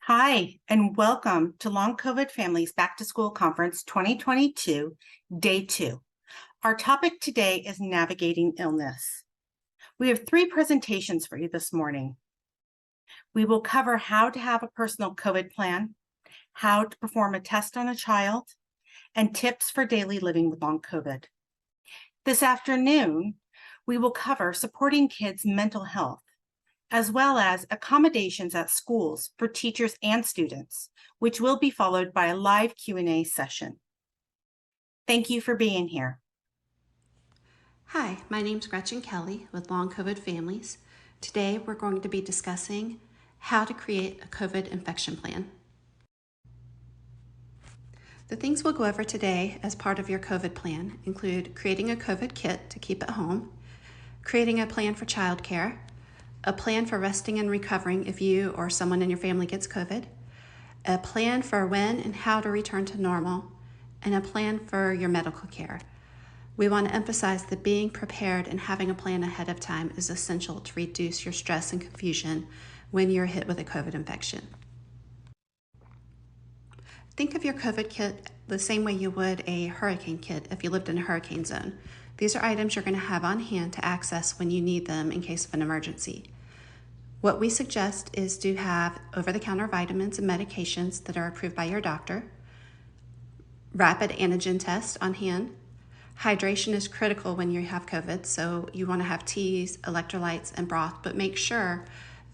Hi, and welcome to Long COVID Families Back to School Conference 2022, Day 2. Our topic today is navigating illness. We have 3 presentations for you this morning. We will cover how to have a personal COVID plan, how to perform a test on a child, and tips for daily living with long COVID. This afternoon, we will cover supporting kids' mental health, as well as accommodations at schools for teachers and students, which will be followed by a live Q&A session. Thank you for being here. Hi, my name's Gretchen Kelly with Long COVID Families. Today we're going to be discussing how to create a COVID infection plan. The things we'll go over today as part of your COVID plan include creating a COVID kit to keep at home, creating a plan for childcare, a plan for resting and recovering if you or someone in your family gets COVID, a plan for when and how to return to normal, and a plan for your medical care. We want to emphasize that being prepared and having a plan ahead of time is essential to reduce your stress and confusion when you're hit with a COVID infection. Think of your COVID kit the same way you would a hurricane kit if you lived in a hurricane zone. These are items you're going to have on hand to access when you need them in case of an emergency. What we suggest is to have over-the-counter vitamins and medications that are approved by your doctor, rapid antigen tests on hand. Hydration is critical when you have COVID, so you want to have teas, electrolytes, and broth, but make sure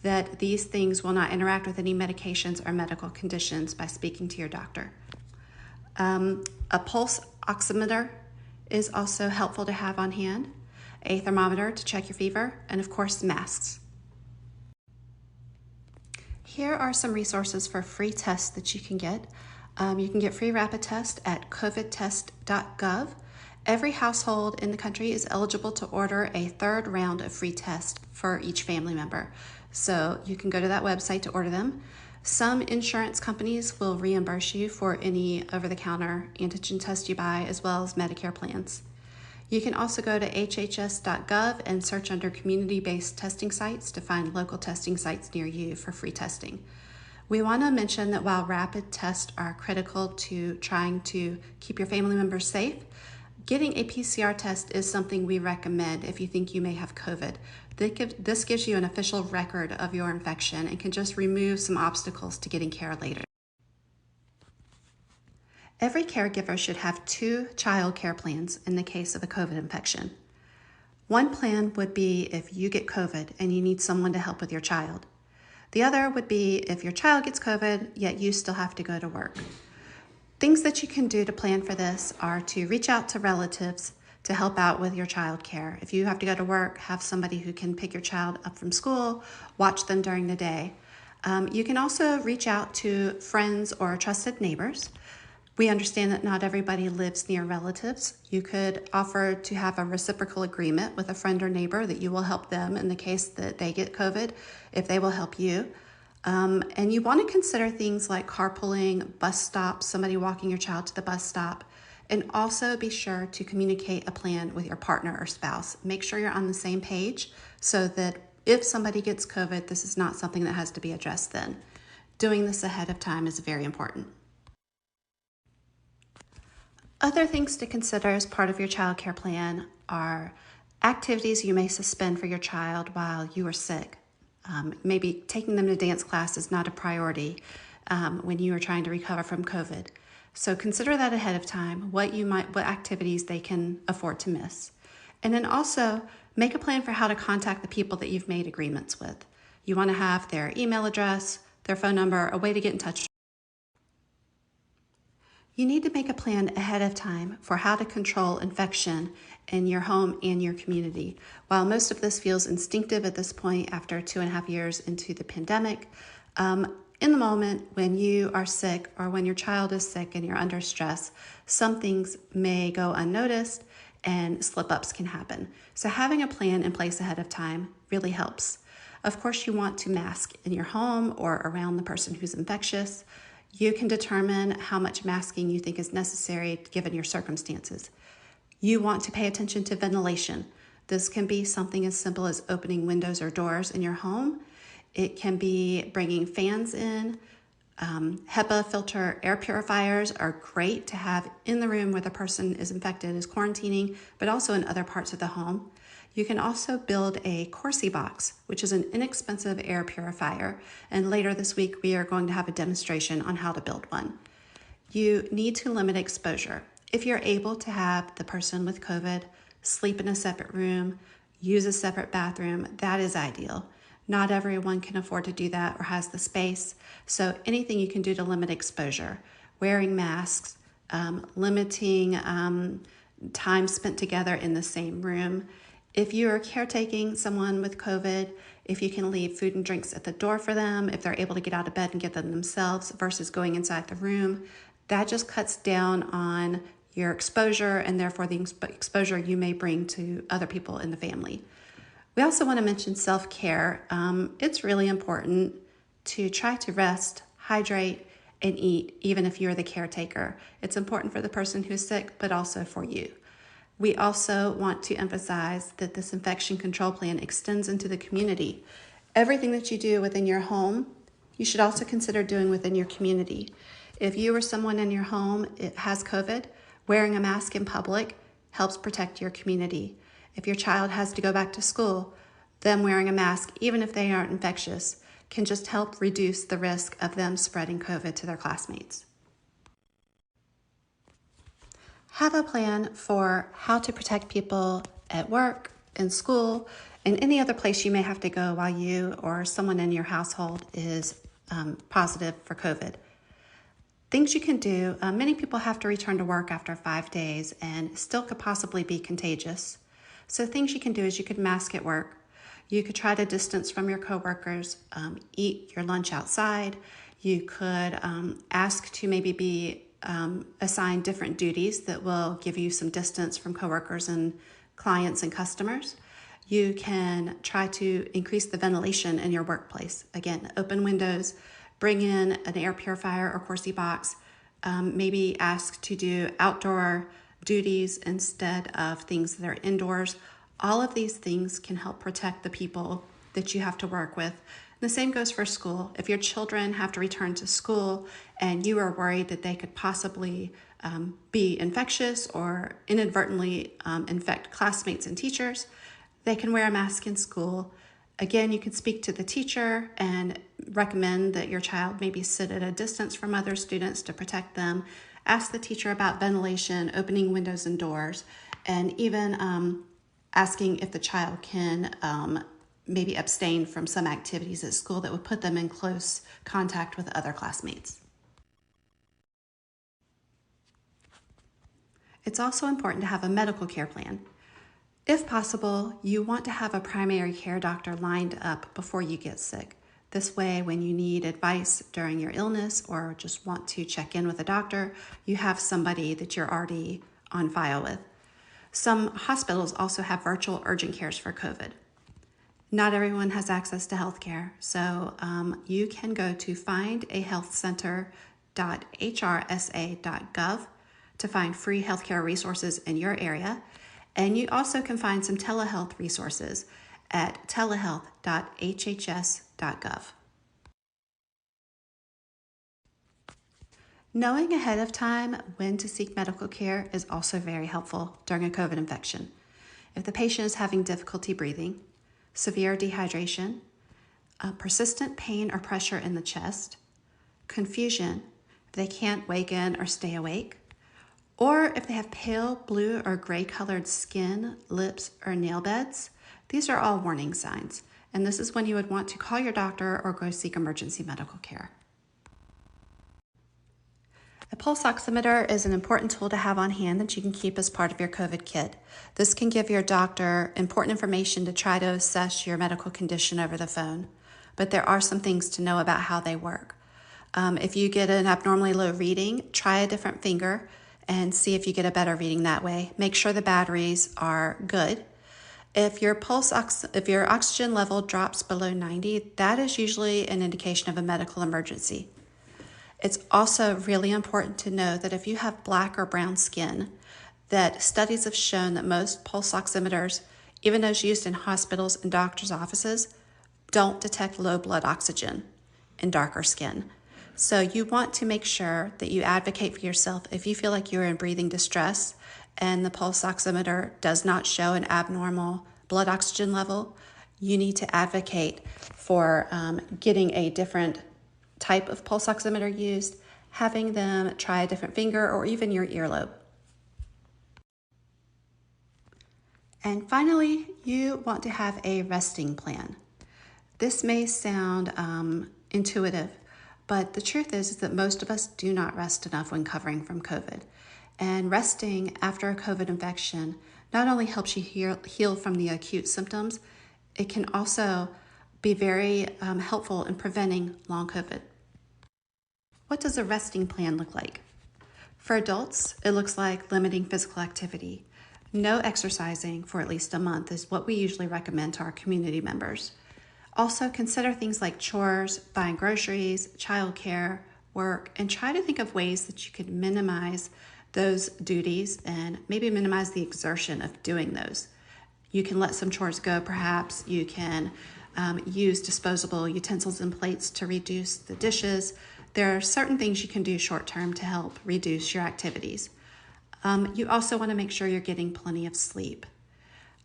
that these things will not interact with any medications or medical conditions by speaking to your doctor. A pulse oximeter is also helpful to have on hand, a thermometer to check your fever, and of course, masks. Here are some resources for free tests that you can get. You can get free rapid tests at covidtest.gov. Every household in the country is eligible to order a third round of free tests for each family member. So you can go to that website to order them. Some insurance companies will reimburse you for any over-the-counter antigen test you buy, as well as Medicare plans. You can also go to hhs.gov and search under community-based testing sites to find local testing sites near you for free testing. We want to mention that while rapid tests are critical to trying to keep your family members safe, getting a PCR test is something we recommend if you think you may have COVID. This gives you an official record of your infection and can just remove some obstacles to getting care later. Every caregiver should have 2 child care plans in the case of a COVID infection. One plan would be if you get COVID and you need someone to help with your child. The other would be if your child gets COVID, yet you still have to go to work. Things that you can do to plan for this are to reach out to relatives to help out with your child care. If you have to go to work, have somebody who can pick your child up from school, watch them during the day. You can also reach out to friends or trusted neighbors. We understand that not everybody lives near relatives. You could offer to have a reciprocal agreement with a friend or neighbor that you will help them in the case that they get COVID, if they will help you. And you want to consider things like carpooling, bus stops, somebody walking your child to the bus stop, and also be sure to communicate a plan with your partner or spouse. Make sure you're on the same page so that if somebody gets COVID, this is not something that has to be addressed then. Doing this ahead of time is very important. Other things to consider as part of your child care plan are activities you may suspend for your child while you are sick. Maybe taking them to dance class is not a priority when you are trying to recover from COVID. So consider that ahead of time, what activities they can afford to miss. And then also make a plan for how to contact the people that you've made agreements with. You want to have their email address, their phone number, a way to get in touch. You need to make a plan ahead of time for how to control infection in your home and your community. While most of this feels instinctive at this point after 2.5 years into the pandemic, in the moment when you are sick or when your child is sick and you're under stress, some things may go unnoticed and slip-ups can happen. So having a plan in place ahead of time really helps. Of course, you want to mask in your home or around the person who's infectious. You can determine how much masking you think is necessary given your circumstances. You want to pay attention to ventilation. This can be something as simple as opening windows or doors in your home. It can be bringing fans in, HEPA filter air purifiers are great to have in the room where the person is infected, is quarantining, but also in other parts of the home. You can also build a Corsi box, which is an inexpensive air purifier. And later this week, we are going to have a demonstration on how to build one. You need to limit exposure. If you're able to have the person with COVID sleep in a separate room, use a separate bathroom, that is ideal. Not everyone can afford to do that or has the space. So anything you can do to limit exposure, wearing masks, limiting time spent together in the same room. If you are caretaking someone with COVID, if you can leave food and drinks at the door for them, if they're able to get out of bed and get them themselves versus going inside the room, that just cuts down on your exposure and therefore the exposure you may bring to other people in the family. We also want to mention self-care. It's really important to try to rest, hydrate, and eat, even if you're the caretaker. It's important for the person who's sick, but also for you. We also want to emphasize that this infection control plan extends into the community. Everything that you do within your home, you should also consider doing within your community. If you or someone in your home has COVID, wearing a mask in public helps protect your community. If your child has to go back to school, them wearing a mask, even if they aren't infectious, can just help reduce the risk of them spreading COVID to their classmates. Have a plan for how to protect people at work, in school, and any other place you may have to go while you or someone in your household is positive for COVID. Things you can do, many people have to return to work after 5 days and still could possibly be contagious. So things you can do is you could mask at work. You could try to distance from your coworkers, eat your lunch outside. You could ask to maybe be assigned different duties that will give you some distance from coworkers and clients and customers. You can try to increase the ventilation in your workplace. Again, open windows, bring in an air purifier or Corsi box, maybe ask to do outdoor duties instead of things that are indoors. All of these things can help protect the people that you have to work with. The same goes for school. If your children have to return to school and you are worried that they could possibly be infectious or inadvertently infect classmates and teachers, they can wear a mask in school. Again, you can speak to the teacher and recommend that your child maybe sit at a distance from other students to protect them. Ask the teacher about ventilation, opening windows and doors, and even asking if the child can maybe abstain from some activities at school that would put them in close contact with other classmates. It's also important to have a medical care plan. If possible, you want to have a primary care doctor lined up before you get sick. This way, when you need advice during your illness or just want to check in with a doctor, you have somebody that you're already on file with. Some hospitals also have virtual urgent cares for COVID. Not everyone has access to healthcare, so you can go to findahealthcenter.hrsa.gov to find free healthcare resources in your area. And you also can find some telehealth resources at telehealth.hhs.gov. Knowing ahead of time when to seek medical care is also very helpful during a COVID infection. If the patient is having difficulty breathing, severe dehydration, persistent pain or pressure in the chest, confusion, if they can't waken or stay awake, or if they have pale blue or gray colored skin, lips, or nail beds, these are all warning signs. And this is when you would want to call your doctor or go seek emergency medical care. A pulse oximeter is an important tool to have on hand that you can keep as part of your COVID kit. This can give your doctor important information to try to assess your medical condition over the phone. But there are some things to know about how they work. If you get an abnormally low reading, try a different finger and see if you get a better reading that way. Make sure the batteries are good. If your oxygen level drops below 90, that is usually an indication of a medical emergency. It's also really important to know that if you have black or brown skin, that studies have shown that most pulse oximeters, even those used in hospitals and doctors' offices, don't detect low blood oxygen in darker skin. So you want to make sure that you advocate for yourself. If you feel like you're in breathing distress and the pulse oximeter does not show an abnormal blood oxygen level, you need to advocate for getting a different type of pulse oximeter used, having them try a different finger or even your earlobe. And finally, you want to have a resting plan. This may sound intuitive, but the truth is that most of us do not rest enough when recovering from COVID. And resting after a COVID infection not only helps you heal from the acute symptoms, it can also be very helpful in preventing long COVID. What does a resting plan look like? For adults, it looks like limiting physical activity. No exercising for at least a month is what we usually recommend to our community members. Also, consider things like chores, buying groceries, childcare, work, and try to think of ways that you could minimize those duties and maybe minimize the exertion of doing those. You can let some chores go, perhaps. You can use disposable utensils and plates to reduce the dishes. There are certain things you can do short term to help reduce your activities. You also want to make sure you're getting plenty of sleep.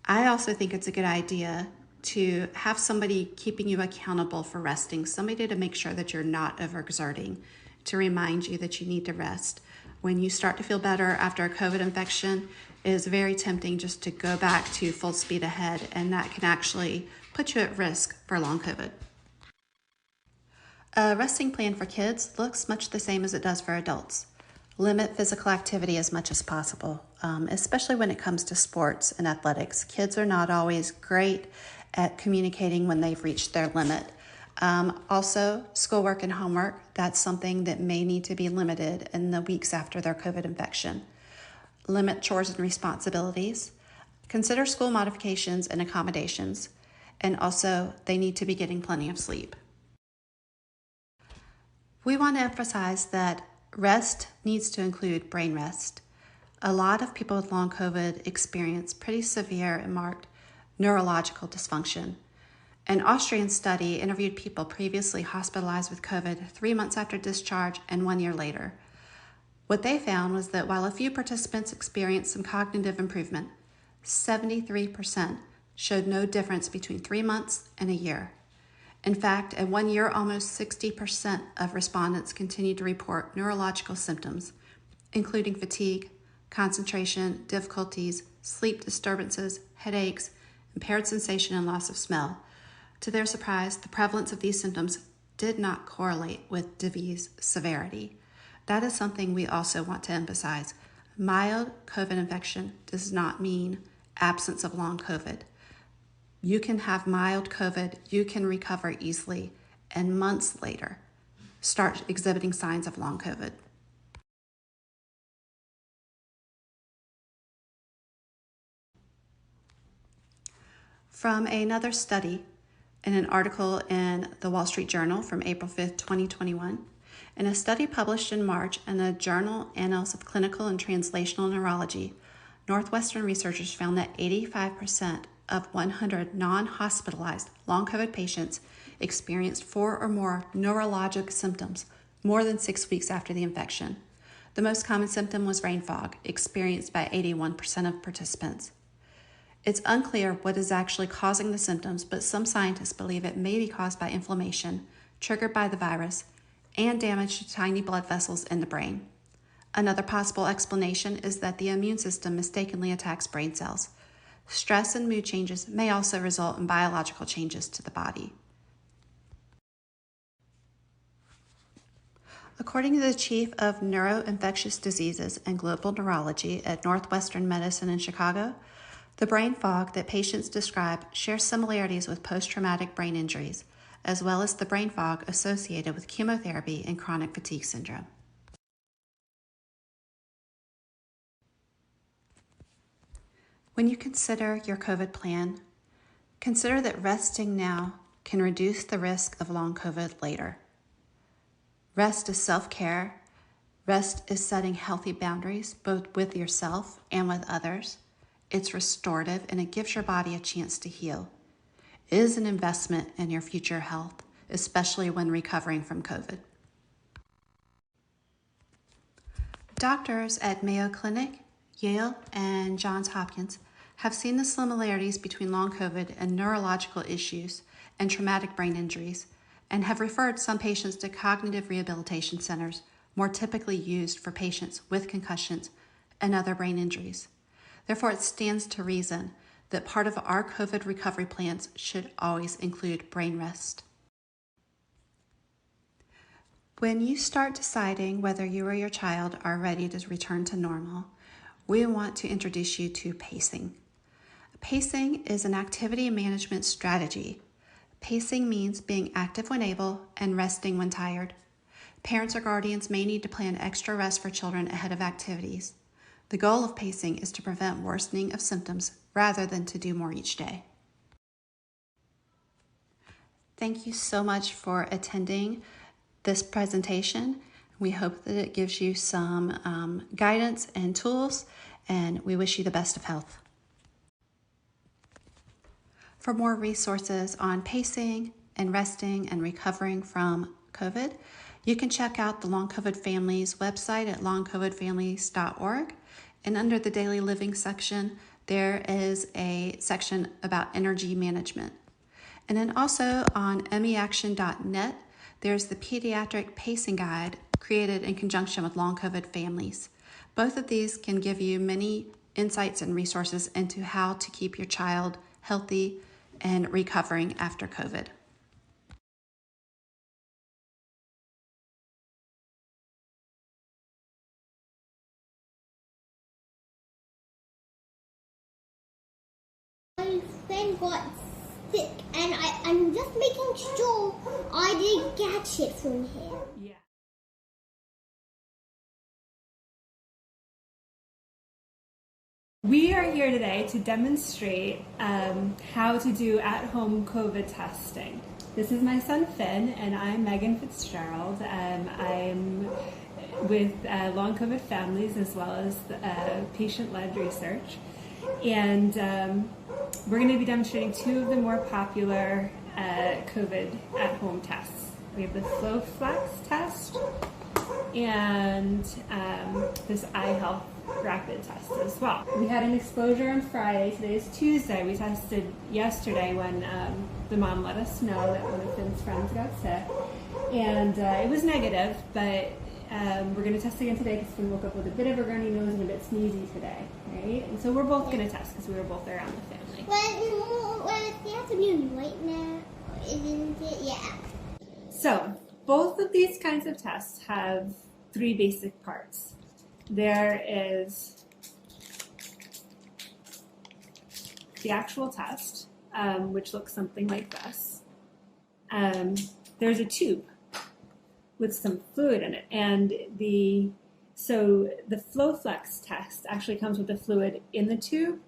I also think it's a good idea to have somebody keeping you accountable for resting, somebody to make sure that you're not overexerting, to remind you that you need to rest. When you start to feel better after a COVID infection, it is very tempting just to go back to full speed ahead, and that can actually put you at risk for long COVID. A resting plan for kids looks much the same as it does for adults. Limit physical activity as much as possible, especially when it comes to sports and athletics. Kids are not always great at communicating when they've reached their limit. Also, schoolwork and homework, that's something that may need to be limited in the weeks after their COVID infection. Limit chores and responsibilities. Consider school modifications and accommodations. And also, they need to be getting plenty of sleep. We want to emphasize that rest needs to include brain rest. A lot of people with long COVID experience pretty severe and marked neurological dysfunction. An Austrian study interviewed people previously hospitalized with COVID 3 months after discharge and 1 year later. What they found was that while a few participants experienced some cognitive improvement, 73% showed no difference between 3 months and a year. In fact, at 1 year, almost 60% of respondents continued to report neurological symptoms, including fatigue, concentration, difficulties, sleep disturbances, headaches, impaired sensation, and loss of smell. To their surprise, the prevalence of these symptoms did not correlate with disease severity. That is something we also want to emphasize. Mild COVID infection does not mean absence of long COVID. You can have mild COVID, you can recover easily, and months later start exhibiting signs of long COVID. From another study in an article in the Wall Street Journal from April 5th, 2021, in a study published in March in the journal Annals of Clinical and Translational Neurology, Northwestern researchers found that 85% of 100 non-hospitalized long COVID patients experienced 4 or more neurologic symptoms more than 6 weeks after the infection. The most common symptom was brain fog, experienced by 81% of participants. It's unclear what is actually causing the symptoms, but some scientists believe it may be caused by inflammation triggered by the virus and damage to tiny blood vessels in the brain. Another possible explanation is that the immune system mistakenly attacks brain cells. Stress and mood changes may also result in biological changes to the body. According to the chief of neuroinfectious diseases and global neurology at Northwestern Medicine in Chicago, the brain fog that patients describe shares similarities with post-traumatic brain injuries, as well as the brain fog associated with chemotherapy and chronic fatigue syndrome. When you consider your COVID plan, consider that resting now can reduce the risk of long COVID later. Rest is self-care. Rest is setting healthy boundaries, both with yourself and with others. It's restorative, and it gives your body a chance to heal. It is an investment in your future health, especially when recovering from COVID. Doctors at Mayo Clinic, Yale, and Johns Hopkins have seen the similarities between long COVID and neurological issues and traumatic brain injuries, and have referred some patients to cognitive rehabilitation centers, more typically used for patients with concussions and other brain injuries. Therefore, it stands to reason that part of our COVID recovery plans should always include brain rest. When you start deciding whether you or your child are ready to return to normal, we want to introduce you to pacing. Pacing is an activity management strategy. Pacing means being active when able and resting when tired. Parents or guardians may need to plan extra rest for children ahead of activities. The goal of pacing is to prevent worsening of symptoms rather than to do more each day. Thank you so much for attending this presentation. We hope that it gives you some guidance and tools, and we wish you the best of health. For more resources on pacing and resting and recovering from COVID, you can check out the Long COVID Families website at longcovidfamilies.org. And under the daily living section, there is a section about energy management. And then also on meaction.net, there's the Pediatric Pacing Guide created in conjunction with Long COVID Families. Both of these can give you many insights and resources into how to keep your child healthy and recovering after COVID. My friend got sick, and I'm just making sure I didn't catch it from him. Yeah. We are here today to demonstrate how to do at-home COVID testing. This is my son Finn, and I'm Megan Fitzgerald. I'm with Long COVID Families as well as patient-led research. And we're going to be demonstrating two of the more popular COVID at-home tests. We have the FlowFlex test and this eye health rapid test as well. We had an exposure on Friday. Today is Tuesday. We tested yesterday when the mom let us know that one of Finn's friends got sick. And it was negative, but we're going to test again today because Finn woke up with a bit of a runny nose and a bit sneezy today, right? And so we're both going to test because we were both around the family. Well, it's the afternoon right now, isn't it? Yeah. So both of these kinds of tests have three basic parts. There is the actual test, which looks something like this. There's a tube with some fluid in it, and so the FlowFlex test actually comes with the fluid in the tube.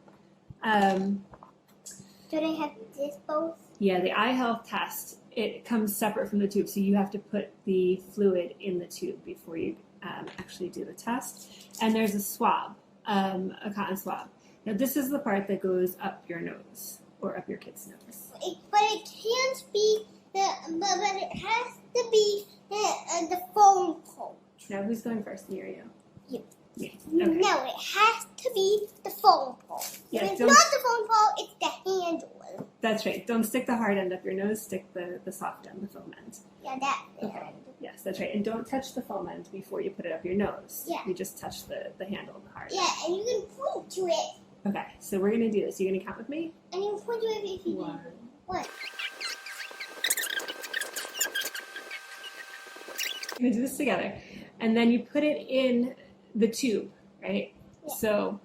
Do they have this both? Yeah, the eye health test, it comes separate from the tube, so you have to put the fluid in the tube before you actually do the test. And there's a swab, a cotton swab. Now this is the part that goes up your nose, or up your kid's nose. But it can't be, but it has to be the phone pole. Now who's going first, me or you? You. Me. Okay. No, it has to be the phone pole. Yeah, If it's not the phone pole, it's the handle. That's right. Don't stick the hard end up your nose, stick the soft end, the foam end. Yeah, that. Okay. Yes, that's right. And don't touch the foam end before you put it up your nose. Yeah. You just touch the handle, the hard Yeah, and you can point to it. end. Okay, so we're going to do this. You're going to count with me? And you can point to it if you One. do. One. We're going to do this together. And then you put it in the tube, right? Yeah. So,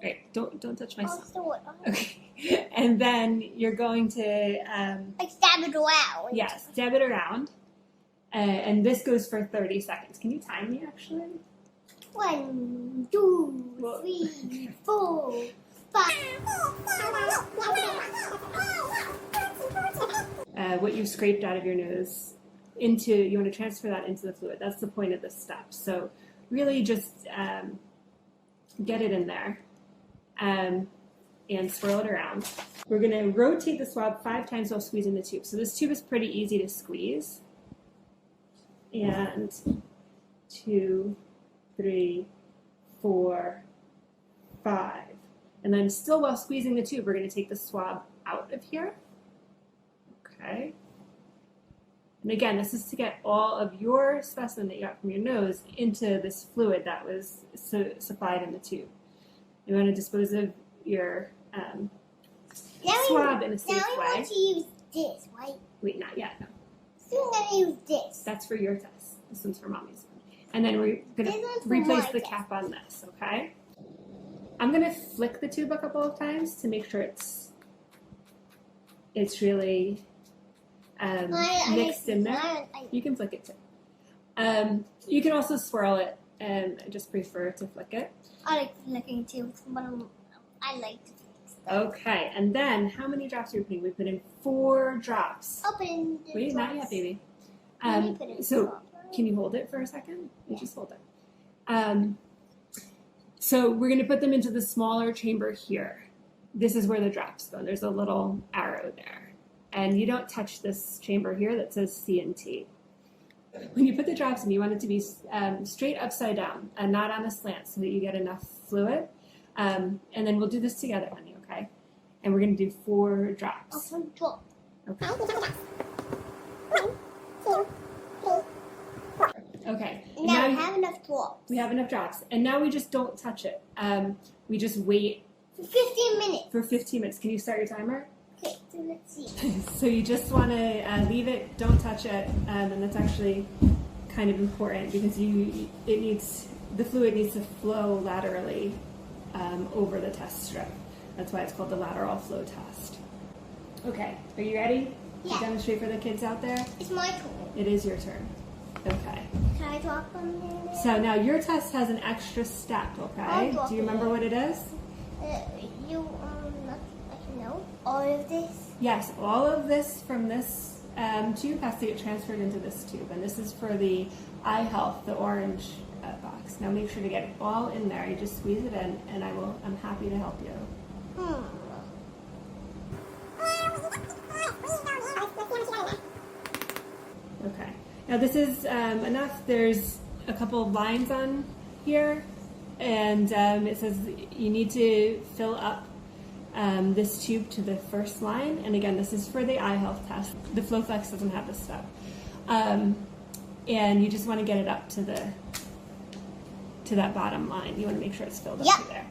right, don't touch my son. Also, Okay. And then you're going to like stab it around. yes, dab it around. And this goes for 30 seconds. Can you time me, actually? 1, 2, Well- 3, 4, 5. What you scraped out of your nose you want to transfer that into the fluid. That's the point of this step. So really just get it in there and swirl it around. We're going to rotate the swab 5 times while squeezing the tube. So this tube is pretty easy to squeeze. And 2, 3, 4, 5. And then still while squeezing the tube, we're going to take the swab out of here. Okay. And again, this is to get all of your specimen that you got from your nose into this fluid that was supplied in the tube. You want to dispose of your swab in a safe way. Now we want to use this, right? Wait, not yet. No. So we're going to use this. That's for your test. This one's for Mommy's one. And then we're going This to one's for replace my the test. cap on this, okay? I'm going to flick the tube a couple of times to make sure it's really mixed in there. You can flick it too. You can also swirl it, and I just prefer to flick it. I like flicking too. I like to flick stuff. Okay, and then how many drops are we putting? We put in 4 drops. Open the Wait, not drops. yet, baby. Let me put it in So the can you hold it for a second? You just hold it. So we're going to put them into the smaller chamber here. This is where the drops go. There's a little arrow there. And you don't touch this chamber here that says C and T. When you put the drops in, you want it to be straight upside down and not on a slant so that you get enough fluid. And then we'll do this together, honey, okay? And we're going to do 4 drops. Open drop. Okay. Okay. And Now we you- have enough drops. we have enough drops. And now we just don't touch it. We just wait For 15 minutes. for 15 minutes. Can you start your timer? Okay, so let's see. So you just want to leave it, don't touch it, and that's actually kind of important because the fluid needs to flow laterally over the test strip. That's why it's called the lateral flow test. Okay, are you ready Yeah. to demonstrate for the kids out there? It's my turn. It is your turn. Okay. Can I drop them there? So now your test has an extra step, okay? I'll drop Do you remember it. what it is? All of this. Yes, all of this from this tube has to get transferred into this tube, and this is for the eye health, the orange box. Now make sure to get it all in there. You just squeeze it in, and I'm happy to help you. Okay. Now this is enough. There's a couple of lines on here, and it says you need to fill up this tube to the first line. And again, this is for the eye health test. The FlowFlex doesn't have this step. And you just want to get it up to that bottom line. You want to make sure it's filled up to there.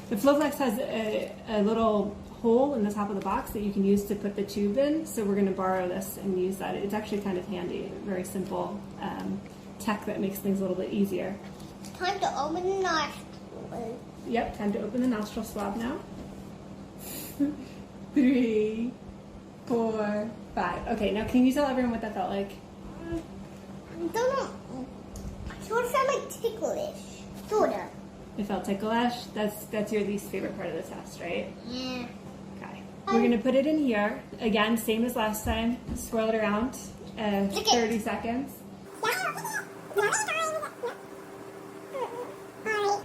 The FlowFlex has a little hole in the top of the box that you can use to put the tube in. So we're going to borrow this and use that. It's actually kind of handy. Very simple tech that makes things a little bit easier. Time to open the nostril. Yep, time to open the nostril swab now. 3, 4, 5. Okay, now can you tell everyone what that felt like? I don't know. Sort of sound like ticklish. Sort of. It felt ticklish. That's your least favorite part of the test, right? Yeah. Okay. We're gonna put it in here again, same as last time. Swirl it around. 30 seconds.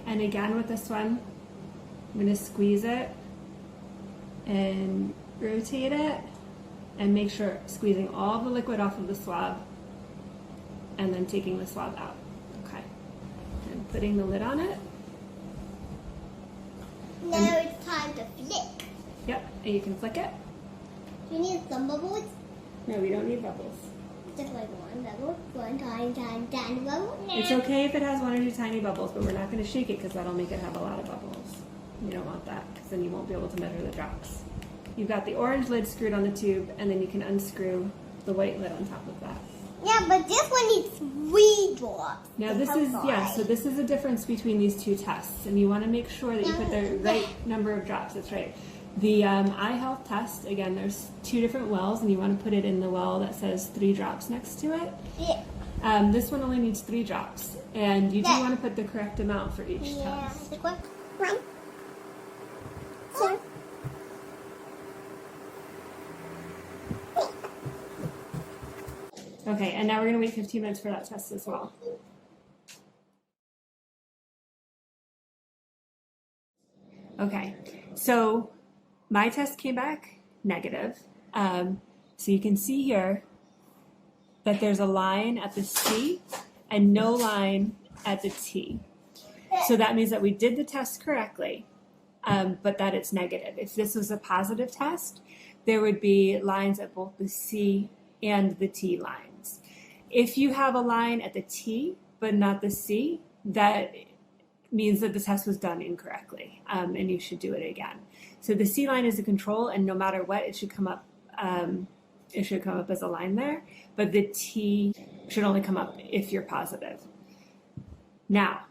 And again with this one, I'm gonna squeeze it and rotate it and make sure squeezing all the liquid off of the swab and then taking the swab out. Okay. And putting the lid on it. Now it's time to flick. Yep, and you can flick it. Do you need some bubbles? No, we don't need bubbles. Just like one bubble. One tiny bubble. It's okay if it has 1 or 2 tiny bubbles, but we're not going to shake it because that'll make it have a lot of bubbles. You don't want that because then you won't be able to measure the drops. You've got the orange lid screwed on the tube, and then you can unscrew the white lid on top of that. Yeah, but this one needs 3 drops. Now this is, so this is a difference between these 2 tests, and you want to make sure that you put the right number of drops. That's right. The eye health test, again, there's 2 different wells, and you want to put it in the well that says 3 drops next to it. Yeah. This one only needs 3 drops, and you do want to put the correct amount for each test. The quick 1, 2. Okay, and now we're going to wait 15 minutes for that test as well. Okay, so my test came back negative. So you can see here that there's a line at the C and no line at the T. So that means that we did the test correctly, but that it's negative. If this was a positive test, there would be lines at both the C and the T lines. If you have a line at the T but not the C, that means that the test was done incorrectly, and you should do it again. So the C line is the control, and no matter what, it should come up. It should come up as a line there, but the T should only come up if you're positive. Now,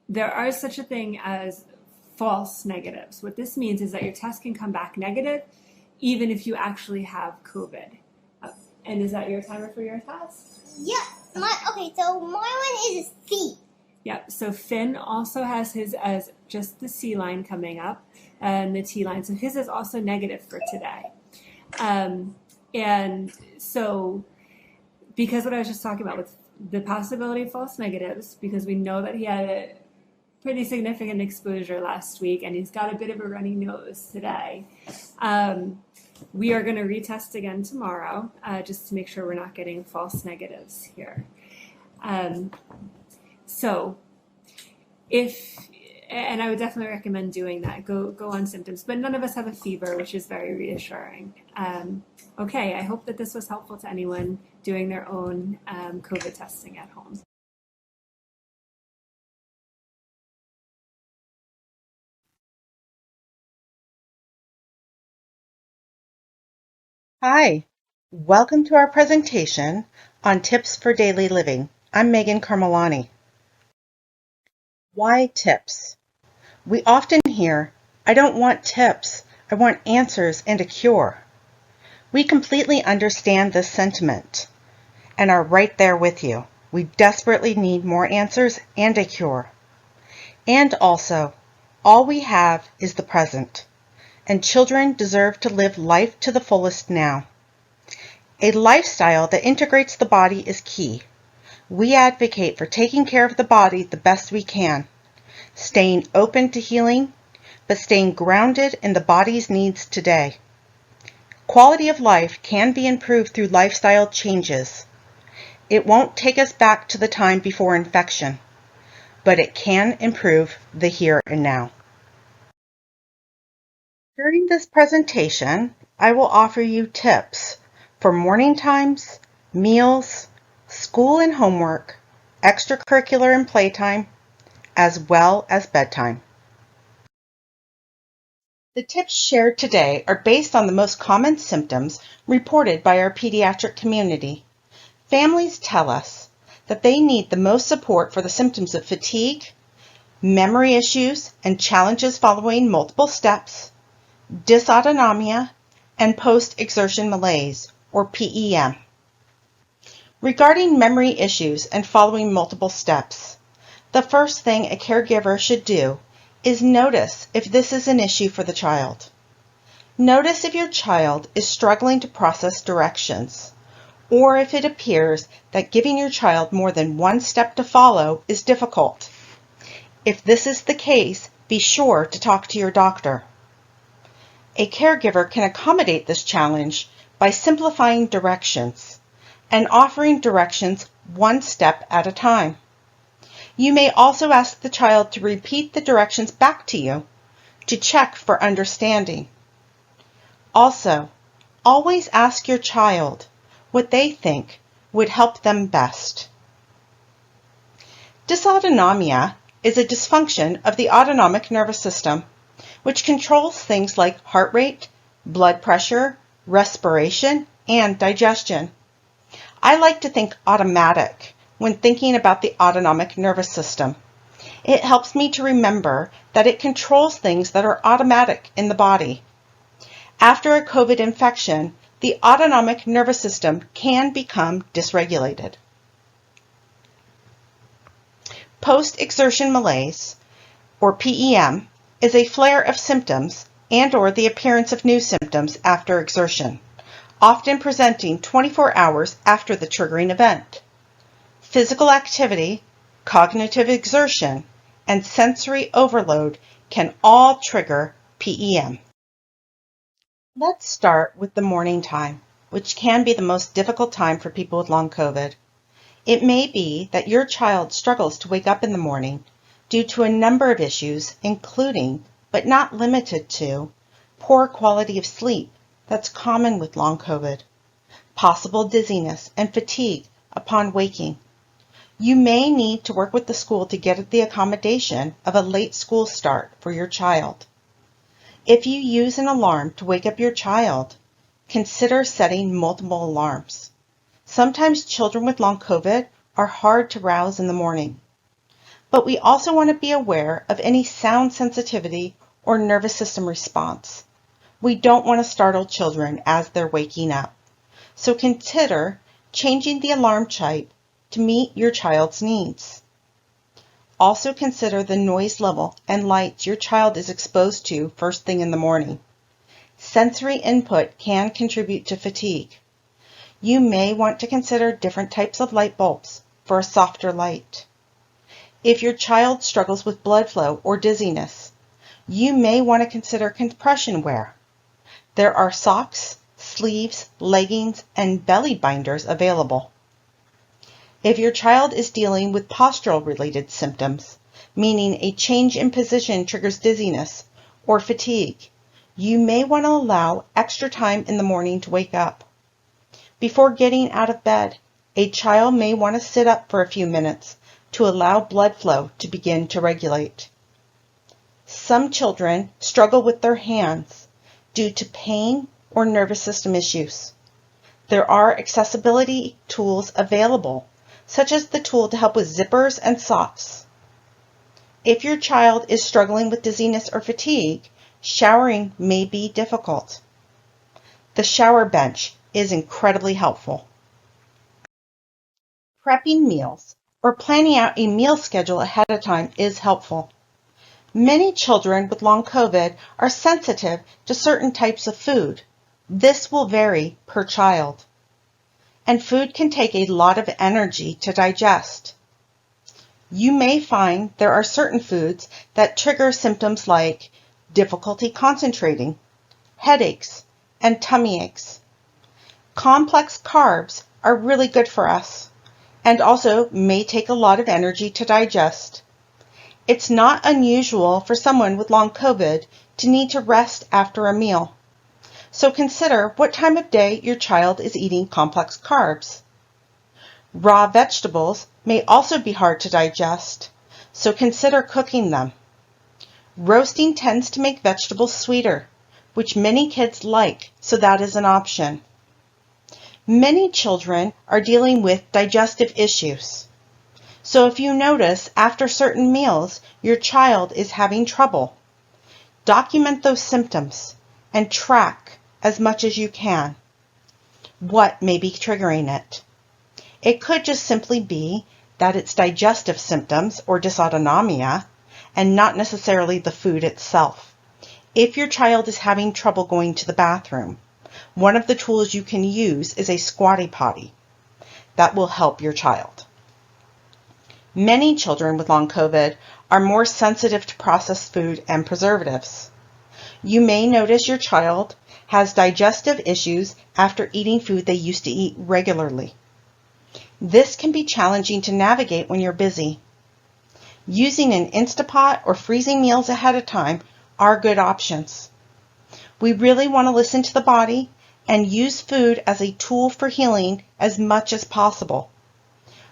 there are such a thing as false negatives. What this means is that your test can come back negative even if you actually have COVID. And is that your timer for your test? Yeah. Okay, so my one is a C. Yep. So Finn also has his as just the C line coming up and the T line. So his is also negative for today. And so because what I was just talking about with the possibility of false negatives, because we know that he had a pretty significant exposure last week and he's got a bit of a runny nose today. We are going to retest again tomorrow just to make sure we're not getting false negatives here. So and I would definitely recommend doing that. Go on symptoms, but none of us have a fever, which is very reassuring. Okay, I hope that this was helpful to anyone doing their own COVID testing at home. Hi, welcome to our presentation on tips for daily living. I'm Megan Carmelani. Why tips? We often hear, I don't want tips, I want answers and a cure. We completely understand this sentiment and are right there with you. We desperately need more answers and a cure. And also, all we have is the present, and children deserve to live life to the fullest now. A lifestyle that integrates the body is key. We advocate for taking care of the body the best we can, staying open to healing, but staying grounded in the body's needs today. Quality of life can be improved through lifestyle changes. It won't take us back to the time before infection, but it can improve the here and now. During this presentation, I will offer you tips for morning times, meals, school and homework, extracurricular and playtime, as well as bedtime. The tips shared today are based on the most common symptoms reported by our pediatric community. Families tell us that they need the most support for the symptoms of fatigue, memory issues and challenges following multiple steps, dysautonomia, and post-exertion malaise, or PEM. Regarding memory issues and following multiple steps, the first thing a caregiver should do is notice if this is an issue for the child. Notice if your child is struggling to process directions, or if it appears that giving your child more than one step to follow is difficult. If this is the case, be sure to talk to your doctor. A caregiver can accommodate this challenge by simplifying directions and offering directions one step at a time. You may also ask the child to repeat the directions back to you to check for understanding. Also, always ask your child what they think would help them best. Dysautonomia is a dysfunction of the autonomic nervous system, which controls things like heart rate, blood pressure, respiration, and digestion. I like to think automatic when thinking about the autonomic nervous system. It helps me to remember that it controls things that are automatic in the body. After a COVID infection, the autonomic nervous system can become dysregulated. Post-exertion malaise, or PEM, is a flare of symptoms and/or the appearance of new symptoms after exertion, often presenting 24 hours after the triggering event. Physical activity, cognitive exertion, and sensory overload can all trigger PEM. Let's start with the morning time, which can be the most difficult time for people with long COVID. It may be that your child struggles to wake up in the morning, due to a number of issues, including, but not limited to, poor quality of sleep that's common with long COVID, possible dizziness and fatigue upon waking. You may need to work with the school to get the accommodation of a late school start for your child. If you use an alarm to wake up your child, consider setting multiple alarms. Sometimes children with long COVID are hard to rouse in the morning. But we also want to be aware of any sound sensitivity or nervous system response. We don't want to startle children as they're waking up. So consider changing the alarm type to meet your child's needs. Also consider the noise level and lights your child is exposed to first thing in the morning. Sensory input can contribute to fatigue. You may want to consider different types of light bulbs for a softer light. If your child struggles with blood flow or dizziness, you may want to consider compression wear. There are socks, sleeves, leggings, and belly binders available. If your child is dealing with postural-related symptoms, meaning a change in position triggers dizziness or fatigue, you may want to allow extra time in the morning to wake up. Before getting out of bed, a child may want to sit up for a few minutes to allow blood flow to begin to regulate. Some children struggle with their hands due to pain or nervous system issues. There are accessibility tools available, such as the tool to help with zippers and socks. If your child is struggling with dizziness or fatigue, showering may be difficult. The shower bench is incredibly helpful. Prepping meals or planning out a meal schedule ahead of time is helpful. Many children with long COVID are sensitive to certain types of food. This will vary per child. And food can take a lot of energy to digest. You may find there are certain foods that trigger symptoms like difficulty concentrating, headaches, and tummy aches. Complex carbs are really good for us and also may take a lot of energy to digest. It's not unusual for someone with long COVID to need to rest after a meal. So consider what time of day your child is eating complex carbs. Raw vegetables may also be hard to digest, so consider cooking them. Roasting tends to make vegetables sweeter, which many kids like, so that is an option. Many children are dealing with digestive issues. So if you notice after certain meals your child is having trouble, document those symptoms and track as much as you can what may be triggering it. It could just simply be that it's digestive symptoms or dysautonomia and not necessarily the food itself. If your child is having trouble going to the bathroom, one of the tools you can use is a squatty potty. That will help your child. Many children with long COVID are more sensitive to processed food and preservatives. You may notice your child has digestive issues after eating food they used to eat regularly. This can be challenging to navigate when you're busy. Using an Instapot or freezing meals ahead of time are good options. We really want to listen to the body and use food as a tool for healing as much as possible.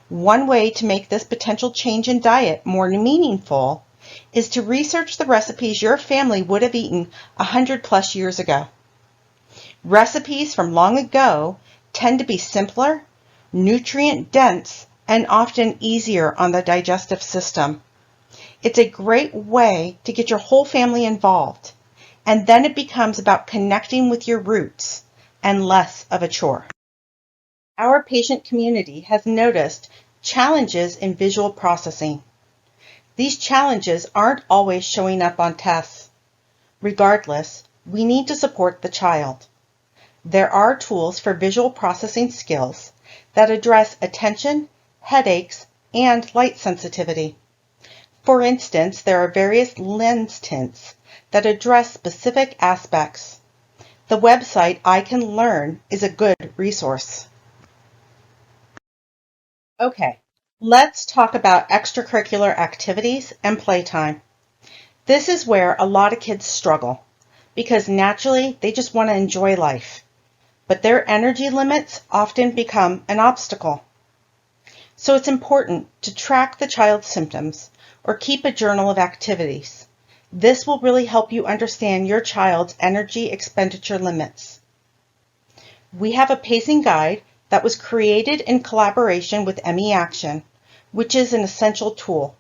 One way to make this potential change in diet more meaningful is to research the recipes your family would have eaten 100+ years ago. Recipes from long ago tend to be simpler, nutrient-dense, and often easier on the digestive system. It's a great way to get your whole family involved, and then it becomes about connecting with your roots and less of a chore. Our patient community has noticed challenges in visual processing. These challenges aren't always showing up on tests. Regardless, we need to support the child. There are tools for visual processing skills that address attention, headaches, and light sensitivity. For instance, there are various lens tints that address specific aspects. The website I Can Learn is a good resource. Okay, Let's talk about extracurricular activities and playtime. This is where a lot of kids struggle because naturally they just want to enjoy life, but their energy limits often become an obstacle. So it's important to track the child's symptoms or keep a journal of activities. This will really help you understand your child's energy expenditure limits. We have a pacing guide that was created in collaboration with ME Action, which is an essential tool.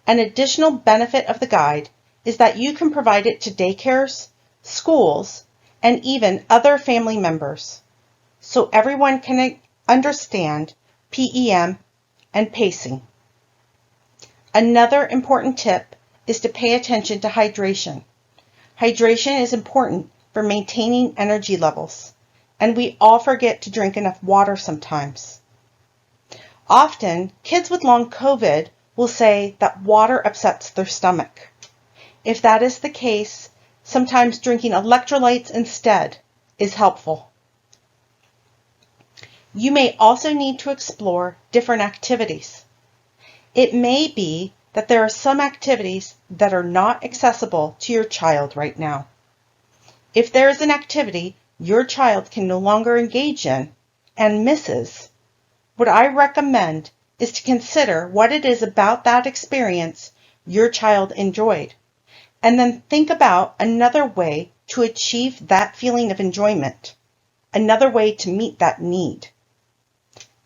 An additional benefit of the guide is that you can provide it to daycares, schools, and even other family members, so everyone can understand PEM and pacing. Another important tip is to pay attention to hydration. Hydration is important for maintaining energy levels, and we all forget to drink enough water sometimes. Often, kids with long COVID will say that water upsets their stomach. If that is the case, sometimes drinking electrolytes instead is helpful. You may also need to explore different activities. It may be that there are some activities that are not accessible to your child right now. If there is an activity your child can no longer engage in and misses, what I recommend is to consider what it is about that experience your child enjoyed, and then think about another way to achieve that feeling of enjoyment, another way to meet that need.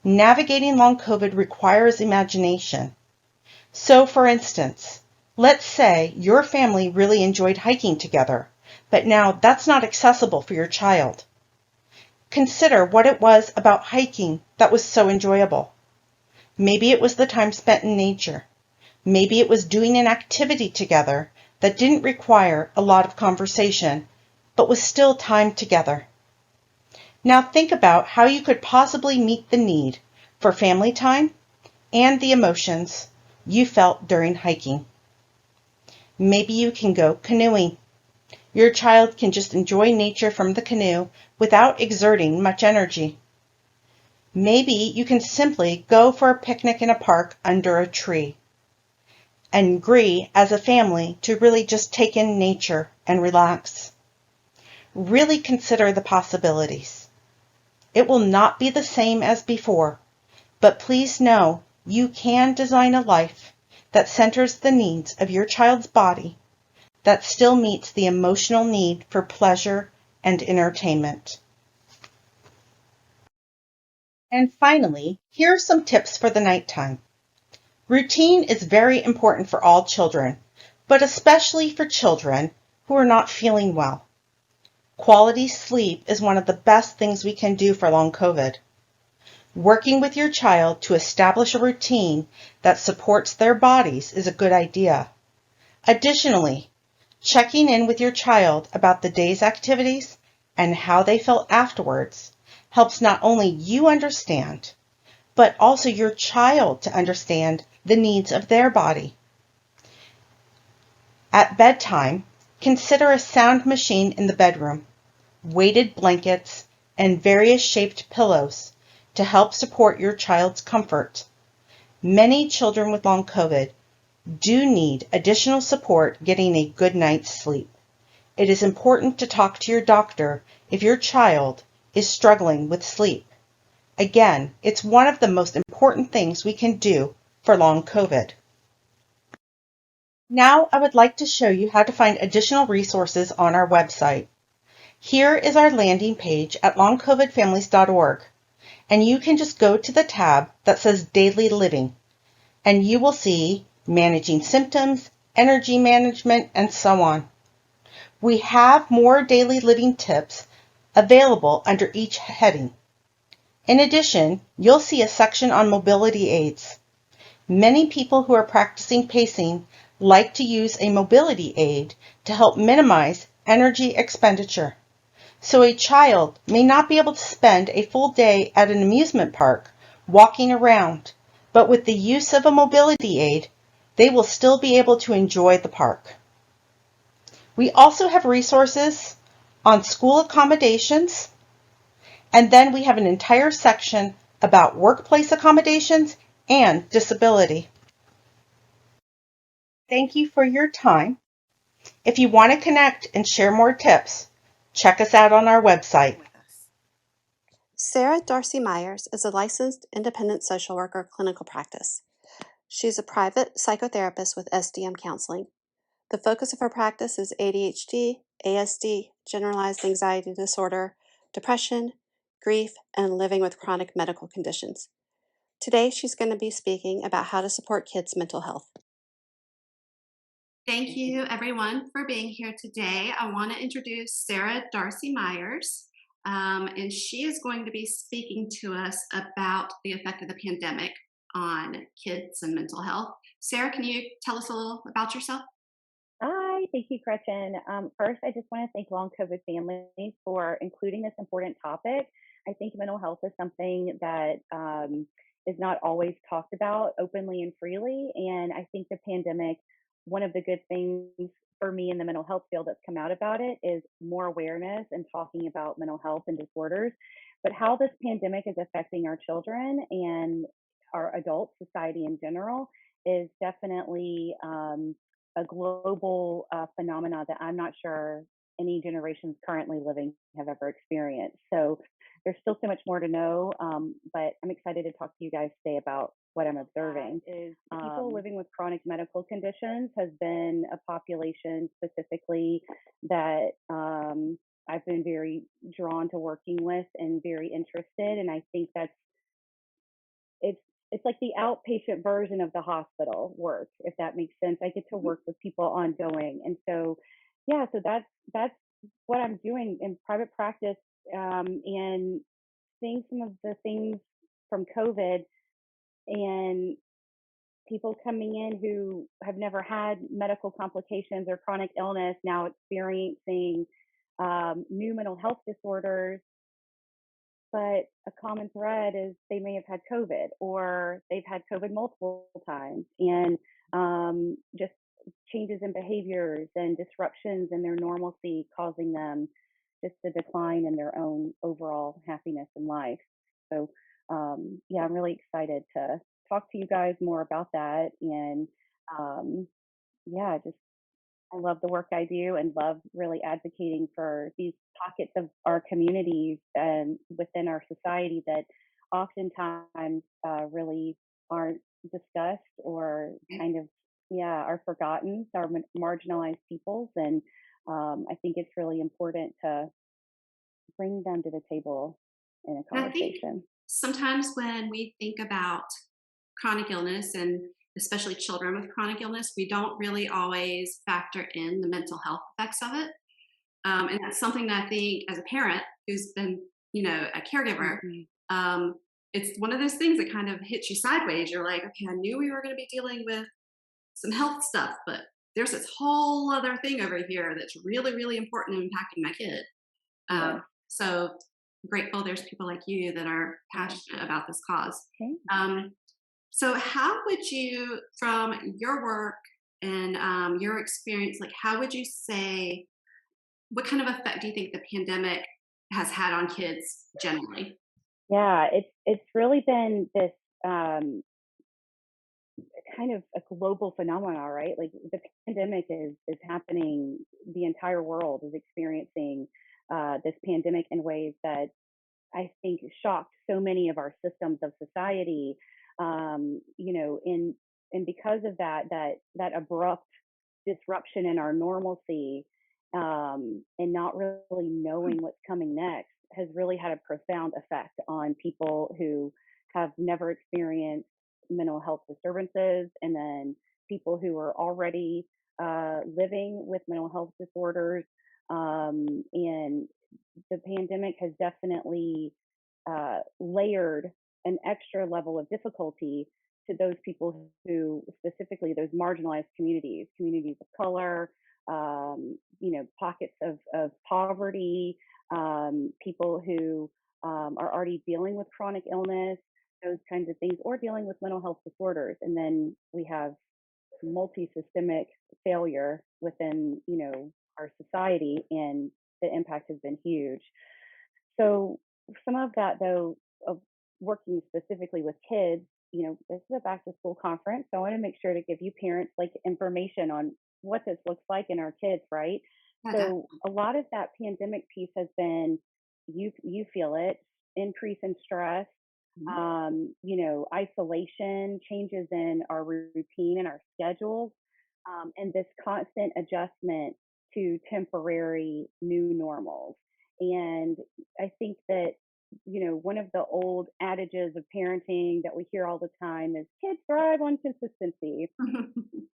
Navigating long COVID requires imagination. So, for instance, let's say your family really enjoyed hiking together, but now that's not accessible for your child. Consider what it was about hiking that was so enjoyable. Maybe it was the time spent in nature. Maybe it was doing an activity together that didn't require a lot of conversation, but was still time together. Now think about how you could possibly meet the need for family time and the emotions you felt during hiking. Maybe you can go canoeing. Your child can just enjoy nature from the canoe without exerting much energy. Maybe you can simply go for a picnic in a park under a tree and agree as a family to really just take in nature and relax. Really consider the possibilities. It will not be the same as before, but please know you can design a life that centers the needs of your child's body that still meets the emotional need for pleasure and entertainment. And finally, here are some tips for the nighttime. Routine is very important for all children, but especially for children who are not feeling well. Quality sleep is one of the best things we can do for long COVID. Working with your child to establish a routine that supports their bodies is a good idea. Additionally, checking in with your child about the day's activities and how they felt afterwards helps not only you understand, but also your child to understand the needs of their body. At bedtime, consider a sound machine in the bedroom, weighted blankets, and various shaped pillows to help support your child's comfort. Many children with long COVID do need additional support getting a good night's sleep. It is important to talk to your doctor if your child is struggling with sleep. Again, it's one of the most important things we can do for long COVID. Now I would like to show you how to find additional resources on our website. Here is our landing page at longcovidfamilies.org, and you can just go to the tab that says Daily Living, and you will see Managing Symptoms, Energy Management, and so on. We have more daily living tips available under each heading. In addition, you'll see a section on mobility aids. Many people who are practicing pacing like to use a mobility aid to help minimize energy expenditure. So a child may not be able to spend a full day at an amusement park walking around, but with the use of a mobility aid, they will still be able to enjoy the park. We also have resources on school accommodations, and then we have an entire section about workplace accommodations and disability. Thank you for your time. If you want to connect and share more tips, check us out on our website. Sarah Darsey Myers is a licensed independent social worker clinical practice. She's a private psychotherapist with SDM counseling. The focus of her practice is ADHD, ASD, generalized anxiety disorder, depression, grief, and living with chronic medical conditions. Today, she's going to be speaking about how to support kids' mental health. Thank you, everyone, for being here today. I want to introduce Sarah Darsey Myers, and she is going to be speaking to us about the effect of the pandemic on kids and mental health. Sarah, can you tell us a little about yourself? Hi, thank you, Gretchen. First, I just want to thank Long COVID Families for including this important topic. I think mental health is something that is not always talked about openly and freely. And I think the pandemic, one of the good things for me in the mental health field that's come out about it is more awareness and talking about mental health and disorders. But how this pandemic is affecting our children and our adult society in general is definitely a global phenomena that I'm not sure any generations currently living have ever experienced. So there's still so much more to know, but I'm excited to talk to you guys today about what I'm observing. Is people living with chronic medical conditions has been a population specifically that I've been very drawn to working with and very interested. And I think that's it's it's like the outpatient version of the hospital work, if that makes sense. I get to work with people ongoing, and so yeah, so that's what I'm doing in private practice, and seeing some of the things from COVID and people coming in who have never had medical complications or chronic illness now experiencing new mental health disorders, but a common thread is they may have had COVID or they've had COVID multiple times, and just changes in behaviors and disruptions in their normalcy causing them just a decline in their own overall happiness in life. So, yeah, I'm really excited to talk to you guys more about that. And yeah, just I love the work I do and love really advocating for these pockets of our communities and within our society that oftentimes really aren't discussed or kind of, yeah, are forgotten, are marginalized peoples. And I think it's really important to bring them to the table in a And I think conversation. sometimes when we think about chronic illness and especially children with chronic illness, we don't really always factor in the mental health effects of it. And that's something that I think as a parent who's been, a caregiver, Mhm. um, it's one of those things that kind of hits you sideways. You're like, okay, I knew we were going to be dealing with some health stuff, but there's this whole other thing over here that's really, really important and impacting my kid. Yes. So grateful there's people like you that are Yeah. passionate about this cause. Okay. So how would you, from your work and your experience, like how would you say, what kind of effect do you think the pandemic has had on kids generally? Yeah, it's really been this um, kind of a global phenomenon, right? Like the pandemic is happening. The entire world is experiencing this pandemic in ways that I think shocked so many of our systems of society. And because of that abrupt disruption in our normalcy, and not really knowing what's coming next has really had a profound effect on people who have never experienced mental health disturbances, and then people who are already living with mental health disorders. And the pandemic has definitely layered an extra level of difficulty to those people who, specifically those marginalized communities, communities of color, pockets of poverty, people who are already dealing with chronic illness, those kinds of things, or dealing with mental health disorders. And then we have multi-systemic failure within, our society, and the impact has been huge. So some of that, though, of working specifically with kids, this is a back to school conference. So I want to make sure to give you parents like information on what this looks like in our kids, right? Yeah, So a lot of that pandemic piece has been, you feel it, increase in stress, definitely. isolation, changes in our routine and our schedules, and this constant adjustment to temporary new normals. And I think that, one of the old adages of parenting that we hear all the time is kids thrive on consistency.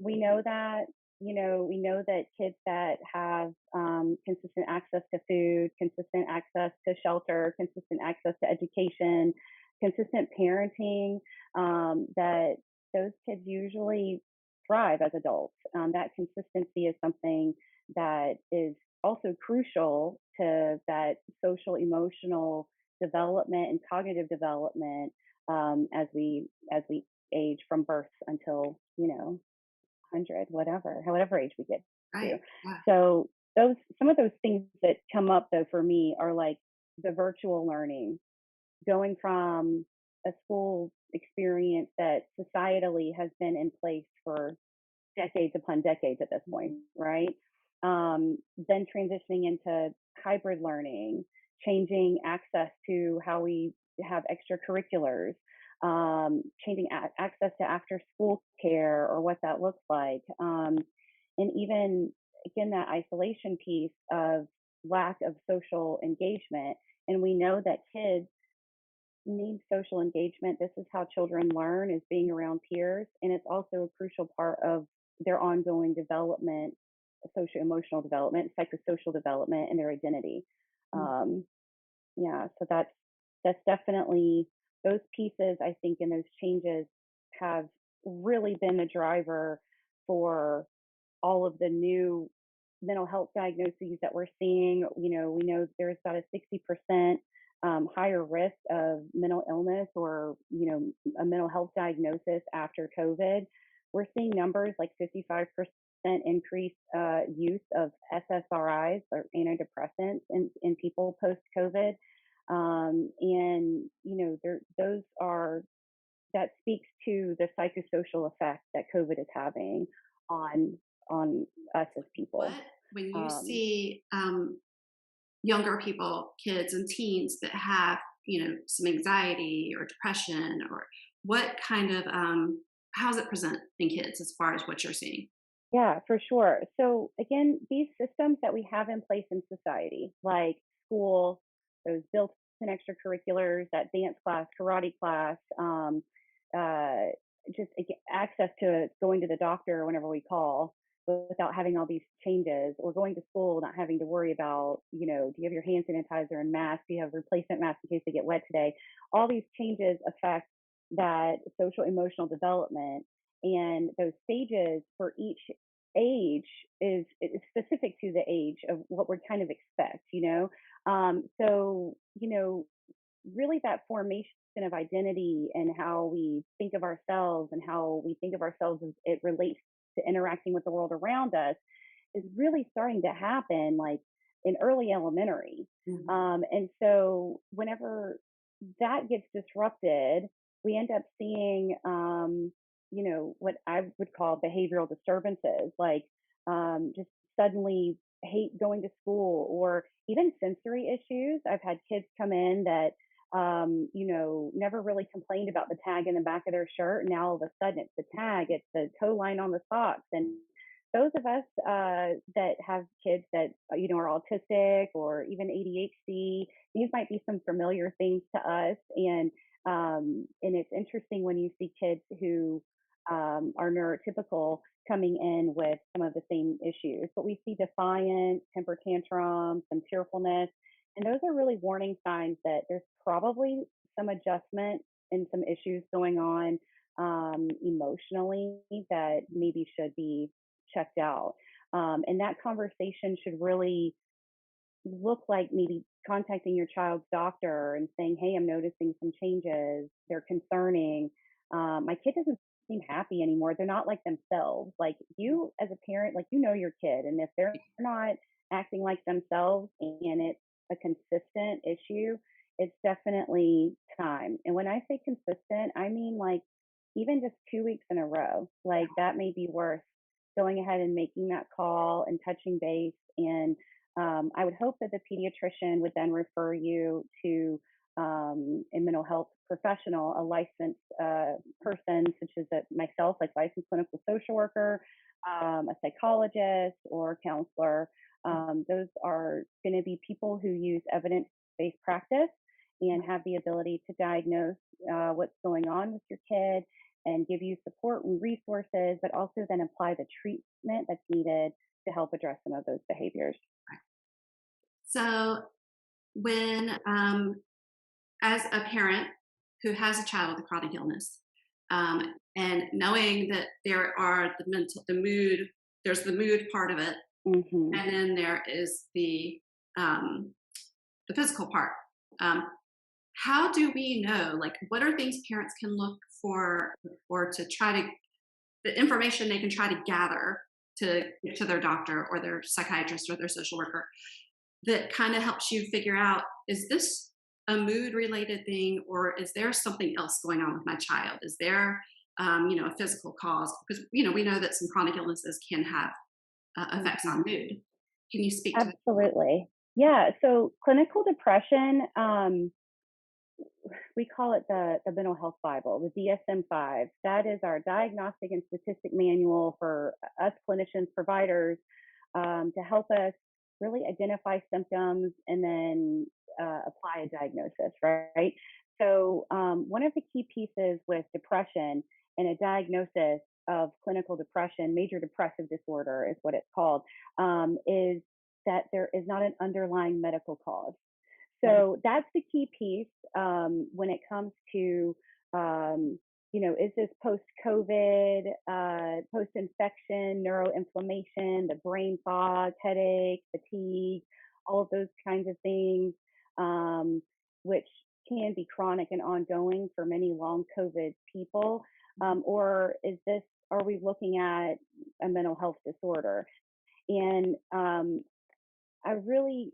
We know that, we know that kids that have consistent access to food, consistent access to shelter, consistent access to education, consistent parenting, that those kids usually thrive as adults. That consistency is something that is also crucial to that social emotional development and cognitive development, as we age from birth until 100, whatever, however age we get to. Right. Yeah. So those some of those things that come up though for me are like the virtual learning, going from a school experience that societally has been in place for decades upon decades at this point, right? Then transitioning into hybrid learning, changing access to how we have extracurriculars, changing access to after school care or what that looks like. And even, again, that isolation piece of lack of social engagement. And we know that kids need social engagement. This is how children learn, is being around peers. And it's also a crucial part of their ongoing development, social emotional development, psychosocial development, and their identity. Um, yeah, so that's definitely those pieces, I think, and those changes have really been the driver for all of the new mental health diagnoses that we're seeing. We know there's about a 60% higher risk of mental illness or, a mental health diagnosis after COVID. We're seeing numbers like 55% increased use of SSRIs or antidepressants in people post COVID. And, those are, that speaks to the psychosocial effect that COVID is having on us as What people. when you Um, see younger people, kids and teens that have, some anxiety or depression, or what kind of how does it present in kids as far as what you're seeing? yeah, for sure. So again, these systems that we have in place in society, like school, those built-in extracurriculars, that dance class, karate class, uh, just access to going to the doctor whenever we call without having all these changes, or going to school not having to worry about, do you have your hand sanitizer and mask? Do you have replacement mask in case they get wet today? All these changes affect that social emotional development, and those stages for each age is specific to the age of what we kind of expect. So, really that formation of identity and how we think of ourselves and how we think of ourselves as it relates to interacting with the world around us is really starting to happen like in early elementary. Mhm. And so whenever that gets disrupted, we end up seeing, what I would call behavioral disturbances, like just suddenly hate going to school, or even sensory issues. I've had kids come in that, never really complained about the tag in the back of their shirt. Now all of a sudden it's the tag, it's the toe line on the socks. And those of us that have kids that, are autistic or even ADHD, these might be some familiar things to us. And it's interesting when you see kids who are neurotypical coming in with some of the same issues. But we see defiance, temper tantrums, some tearfulness, and those are really warning signs that there's probably some adjustment and some issues going on emotionally that maybe should be checked out. And that conversation should really look like maybe contacting your child's doctor and saying, "Hey, I'm noticing some changes. They're concerning. My kid doesn't seem happy anymore. They're not like themselves." Like, you as a parent, like, your kid, and if they're not acting like themselves and it's a consistent issue, it's definitely time. And when I say consistent, I mean like even just 2 weeks in a row, like that may be worth going ahead and making that call and touching base. And I would hope that the pediatrician would then refer you to a mental health professional, a licensed person, such as myself, like licensed clinical social worker, a psychologist, or counselor. Those are going to be people who use evidence based practice and have the ability to diagnose what's going on with your kid and give you support and resources, but also then apply the treatment that's needed to help address some of those behaviors. So, when, as a parent who has a child with a chronic illness, and knowing that there are there's the mood part of it, Mm-hmm. and then there is the physical part. How do we know, like, what are things parents can look for, or to try to, the information they can try to gather to get to their doctor or their psychiatrist or their social worker that kind of helps you figure out, is this a mood related thing, or is there something else going on with my child? Is there, a physical cause? Because, we know that some chronic illnesses can have effects on mood. Can you speak to that? Absolutely. Yeah. So clinical depression, we call it the mental health Bible, the DSM-5. That is our diagnostic and statistic manual for us clinicians, providers, to help us really identify symptoms and then apply a diagnosis, right? So one of the key pieces with depression and a diagnosis of clinical depression, major depressive disorder is what it's called, is that there is not an underlying medical cause. So that's the key piece when it comes to, is this post-COVID, post-infection, neuroinflammation, the brain fog, headache, fatigue, all of those kinds of things, which can be chronic and ongoing for many long COVID people, or are we looking at a mental health disorder? And I really,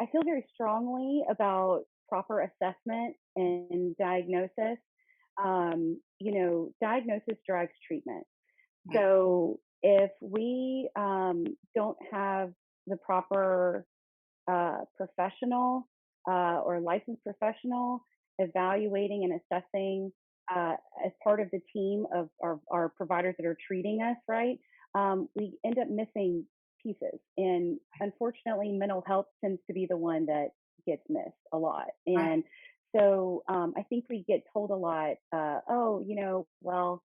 I feel very strongly about proper assessment and diagnosis. Diagnosis drives treatment. So if we don't have the proper professional or licensed professional evaluating and assessing as part of the team of our providers that are treating us, right, we end up missing pieces. And unfortunately, mental health tends to be the one that gets missed a lot. And so I think we get told a lot, well,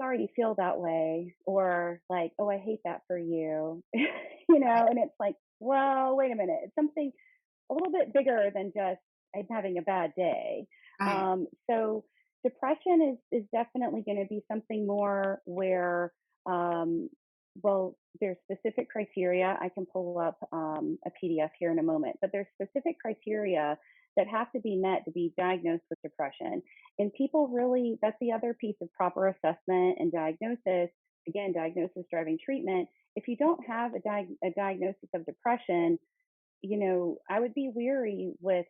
sorry you feel that way, or like, oh, I hate that for you, and it's like, well, wait a minute, it's something a little bit bigger than just I'm having a bad day. So depression is definitely going to be something more where, there's specific criteria. I can pull up a PDF here in a moment, but there's specific criteria that have to be met to be diagnosed with depression. And people really, that's the other piece of proper assessment and diagnosis. Again, diagnosis driving treatment. If you don't have a diagnosis of depression, I would be weary with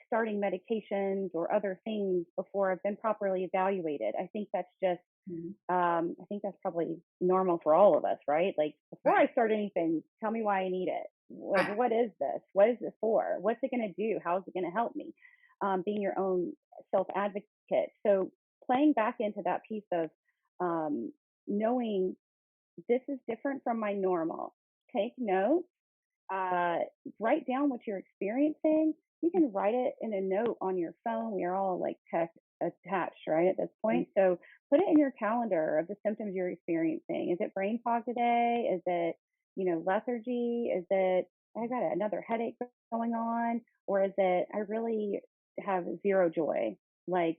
starting medications or other things before I've been properly evaluated. I think that's just, I think that's probably normal for all of us, right? Like before I start anything, tell me why I need it. What is this? What is this for? What's it going to do? How is it going to help me? Being your own self advocate. So playing back into that piece of knowing this is different from my normal. Take notes. Write down what you're experiencing. You can write it in a note on your phone. We are all like tech attached, right, at this point. So put it in your calendar of the symptoms you're experiencing. Is it brain fog today? Is it, lethargy? Is it, I got another headache going on? Or is it, I really have zero joy? Like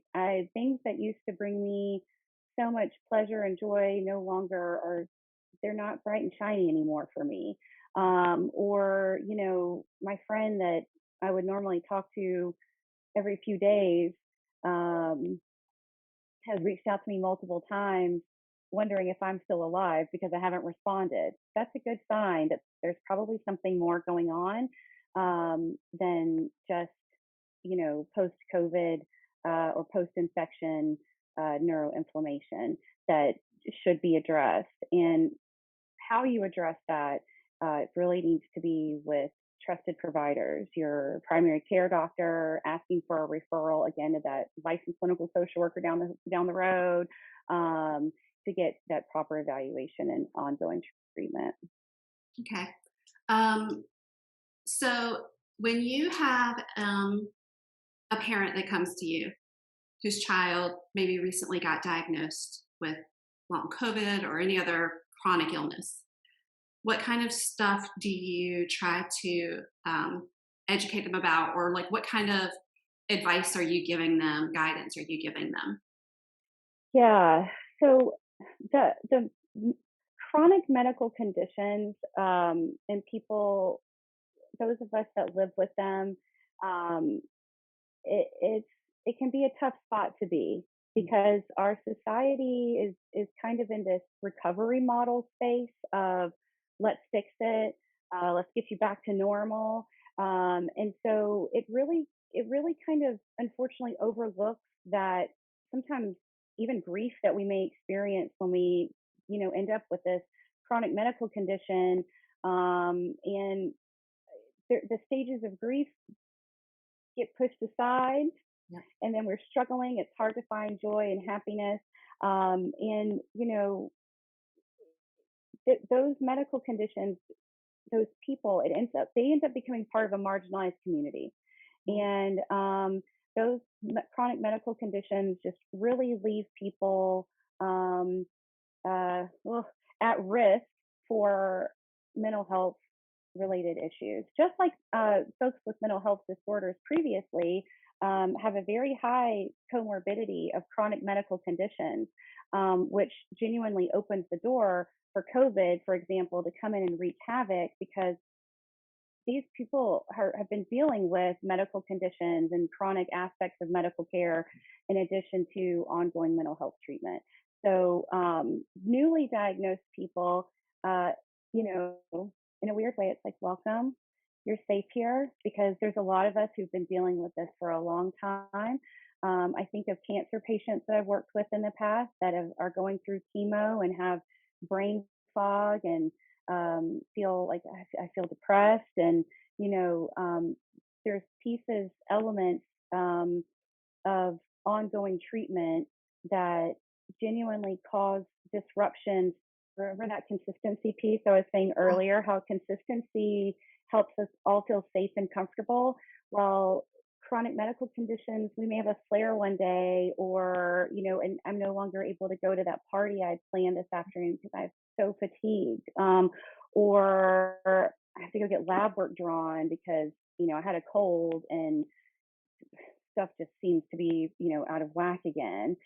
things that used to bring me so much pleasure and joy no longer they're not bright and shiny anymore for me. Or, my friend that I would normally talk to every few days has reached out to me multiple times wondering if I'm still alive because I haven't responded. That's a good sign that there's probably something more going on. than just, post-COVID or post-infection neuroinflammation that should be addressed. And how you address that, it really needs to be with trusted providers, your primary care doctor, asking for a referral again to that licensed clinical social worker down the road, to get that proper evaluation and ongoing treatment. Okay. So when you have a parent that comes to you whose child maybe recently got diagnosed with long COVID or any other chronic illness, what kind of stuff do you try to educate them about, or like what kind of advice are you giving them, guidance are you giving them? Yeah. So the chronic medical conditions, and people, those of us that live with them, um, it can be a tough spot to be because our society is kind of in this recovery model space of let's fix it, let's get you back to normal, and so it really kind of unfortunately overlooks that sometimes even grief that we may experience when we end up with this chronic medical condition, and the stages of grief get pushed aside, Yeah. and then we're struggling. It's hard to find joy and happiness. And those medical conditions, those people, they end up becoming part of a marginalized community, and those chronic medical conditions just really leave people um, at risk for mental health related issues. Just like folks with mental health disorders previously have a very high comorbidity of chronic medical conditions, which genuinely opens the door for COVID, for example, to come in and wreak havoc because these people have been dealing with medical conditions and chronic aspects of medical care in addition to ongoing mental health treatment. So, newly diagnosed people, you know, in a weird way, it's like, welcome, you're safe here because there's a lot of us who've been dealing with this for a long time. I think of cancer patients that I've worked with in the past that are going through chemo and have brain fog and feel like I feel depressed, and there's pieces, elements of ongoing treatment that genuinely cause disruptions. Remember that consistency piece I was saying earlier, how consistency helps us all feel safe and comfortable. While chronic medical conditions, we may have a flare one day, or, and I'm no longer able to go to that party I had planned this afternoon because I'm so fatigued. Or I have to go get lab work drawn because, I had a cold and stuff just seems to be, out of whack again.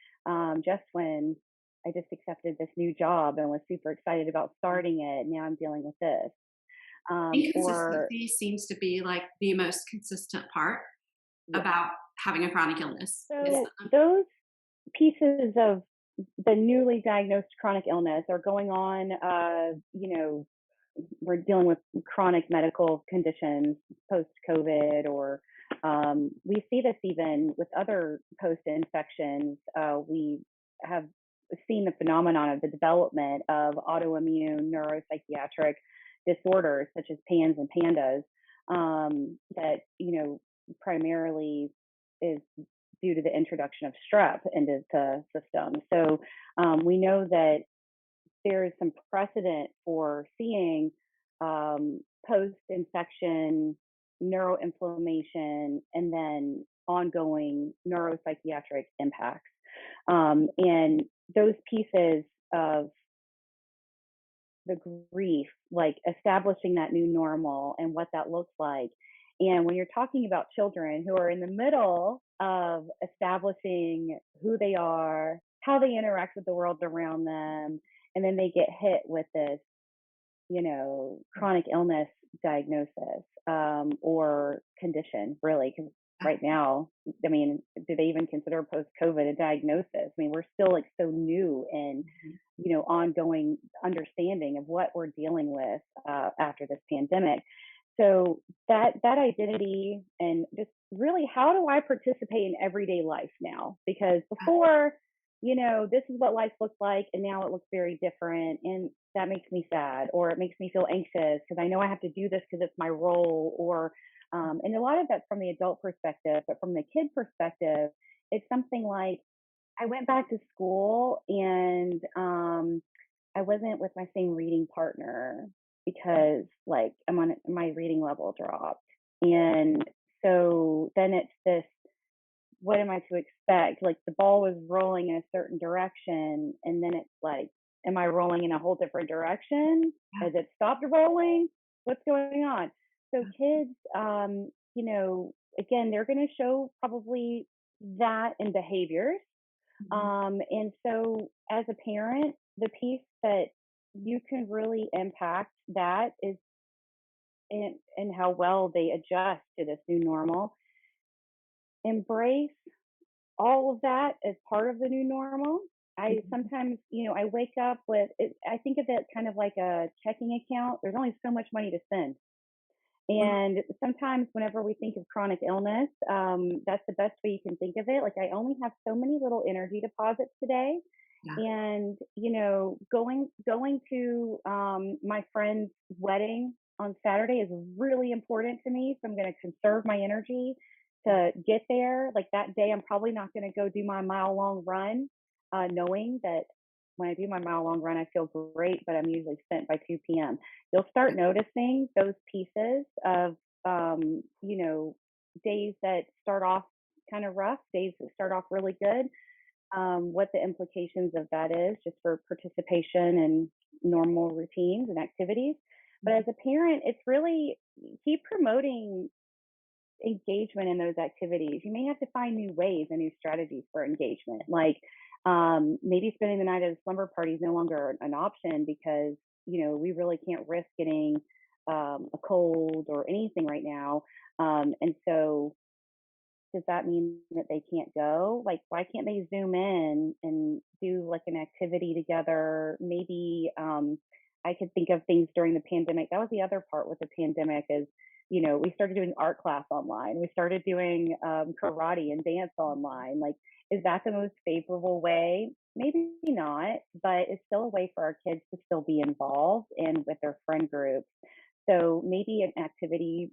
Just when I just accepted this new job and was super excited about starting it, now I'm dealing with this. Or Inconsistency seems to be like the most consistent part about having a chronic illness. so those pieces of the newly diagnosed chronic illness are going on, we're dealing with chronic medical conditions post COVID, or we see this even with other post infections. We have seen the phenomenon of the development of autoimmune neuropsychiatric disorders such as PANS and PANDAS, that primarily is due to the introduction of strep into the system. So we know that there is some precedent for seeing post-infection neuroinflammation and then ongoing neuropsychiatric impacts. And those pieces of the grief, like establishing that new normal and what that looks like. And when you're talking about children who are in the middle of establishing who they are, how they interact with the world around them, and then they get hit with this, chronic illness diagnosis, or condition, really, because right now, I mean, do they even consider post-COVID a diagnosis? I mean, we're still like so new in, ongoing understanding of what we're dealing with after this pandemic. So that identity, and just really, how do I participate in everyday life now? Because before, this is what life looked like, and now it looks very different, and that makes me sad, or it makes me feel anxious because I know I have to do this because it's my role, or and a lot of that's from the adult perspective, but from the kid perspective, it's something like, I went back to school, and I wasn't with my same reading partner because, like, my reading level dropped. And so then it's this, what am I to expect? Like, the ball was rolling in a certain direction, and then it's like, am I rolling in a whole different direction? Has it stopped rolling? What's going on? So kids, again, they're going to show probably that in behaviors. And so as a parent, the piece that you can really impact that is in how well they adjust to this new normal. Embrace all of that as part of the new normal. I sometimes, I wake up with it, I think of it kind of like a checking account. There's only so much money to spend. And sometimes whenever we think of chronic illness, that's the best way you can think of it. Like, I only have so many little energy deposits today. Yeah. And, going to my friend's wedding on Saturday is really important to me. So I'm going to conserve my energy to get there. Like, that day, I'm probably not going to go do my mile-long run, knowing that when I do my mile-long run, I feel great, but I'm usually spent by 2 p.m. You'll start noticing those pieces of, days that start off kind of rough, days that start off really good, what the implications of that is just for participation and normal routines and activities. But as a parent, it's really, keep promoting engagement in those activities. You may have to find new ways and new strategies for engagement. Like, maybe spending the night at a slumber party is no longer an option because, we really can't risk getting a cold or anything right now. And so does that mean that they can't go? Like, why can't they Zoom in and do like an activity together? Maybe I could think of things during the pandemic. That was the other part with the pandemic is, we started doing art class online. We started doing karate and dance online. Like, is that the most favorable way? Maybe not, but it's still a way for our kids to still be involved and with their friend groups. So maybe an activity,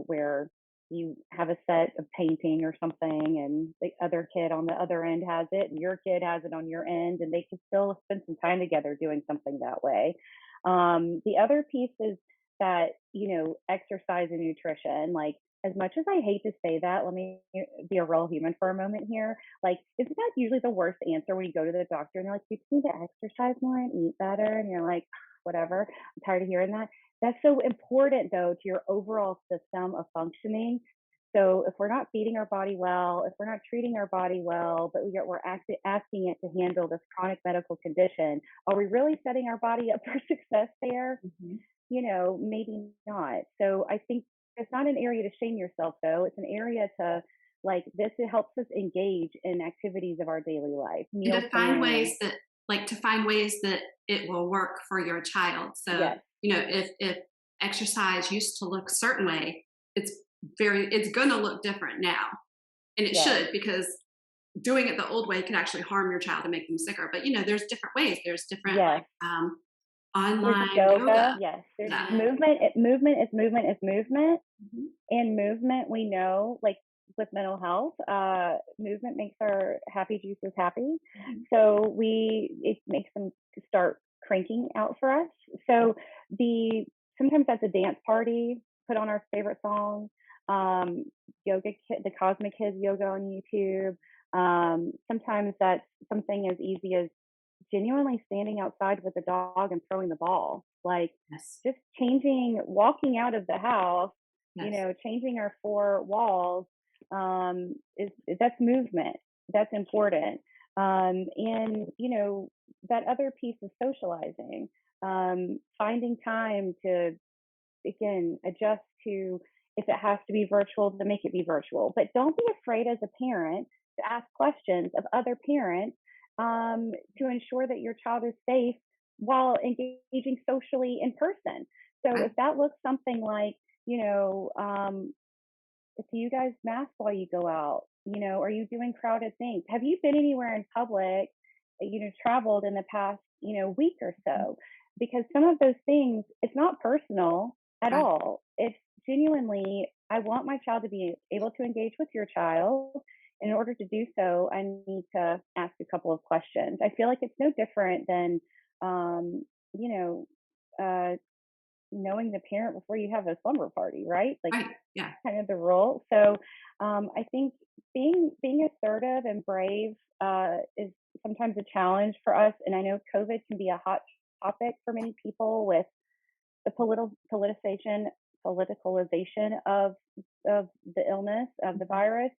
where you have a set of painting or something, and the other kid on the other end has it, and your kid has it on your end, and they can still spend some time together doing something that way. The other piece is that, exercise and nutrition. Like, as much as I hate to say that, let me be a real human for a moment here. Like, isn't that usually the worst answer when you go to the doctor and they're like, you need to exercise more and eat better? And you're like, whatever, I'm tired of hearing that. That's so important, though, to your overall system of functioning. So if we're not feeding our body well, if we're not treating our body well, but we're asking it to handle this chronic medical condition, are we really setting our body up for success there? Maybe not. So I think it's not an area to shame yourself, though. It's an area to, like, this, it helps us engage in activities of our daily life. And Meal to find planning. ways that it will work for your child. So, Yes. if exercise used to look a certain way, it's going to look different now. And it Yes. should, because doing it the old way can actually harm your child and make them sicker. But, there's different ways. There's different, Yes. online There's yoga. Yes. There's Yeah. movement. Movement is movement is movement. Mhm. And movement, we know, like with mental health, movement makes our happy juices happy. So it makes them start cranking out for us. So sometimes that's a dance party, put on our favorite song, the Cosmic Kids yoga on YouTube. Sometimes that's something as easy as genuinely standing outside with a dog and throwing the ball. Like, Yes. just walking out of the house, Yes. changing our four walls, that's movement. That's important. And that other piece is socializing, finding time to, again, adjust to, if it has to be virtual, to make it be virtual. But don't be afraid as a parent to ask questions of other parents, to ensure that your child is safe while engaging socially in person. So if that looks something like, do you guys mask while you go out? Are you doing crowded things? Have you been anywhere in public, traveled in the past, week or so? Because some of those things, it's not personal at Right. all. It's genuinely, I want my child to be able to engage with your child. In order to do so, I need to ask a couple of questions. I feel like it's no different than, um, you know, uh, knowing the parent before you have a slumber party, right? Like Right. Yeah. kind of the role. So I think being assertive and brave is sometimes a challenge for us. And I know COVID can be a hot topic for many people with the politicalization of the illness of the virus.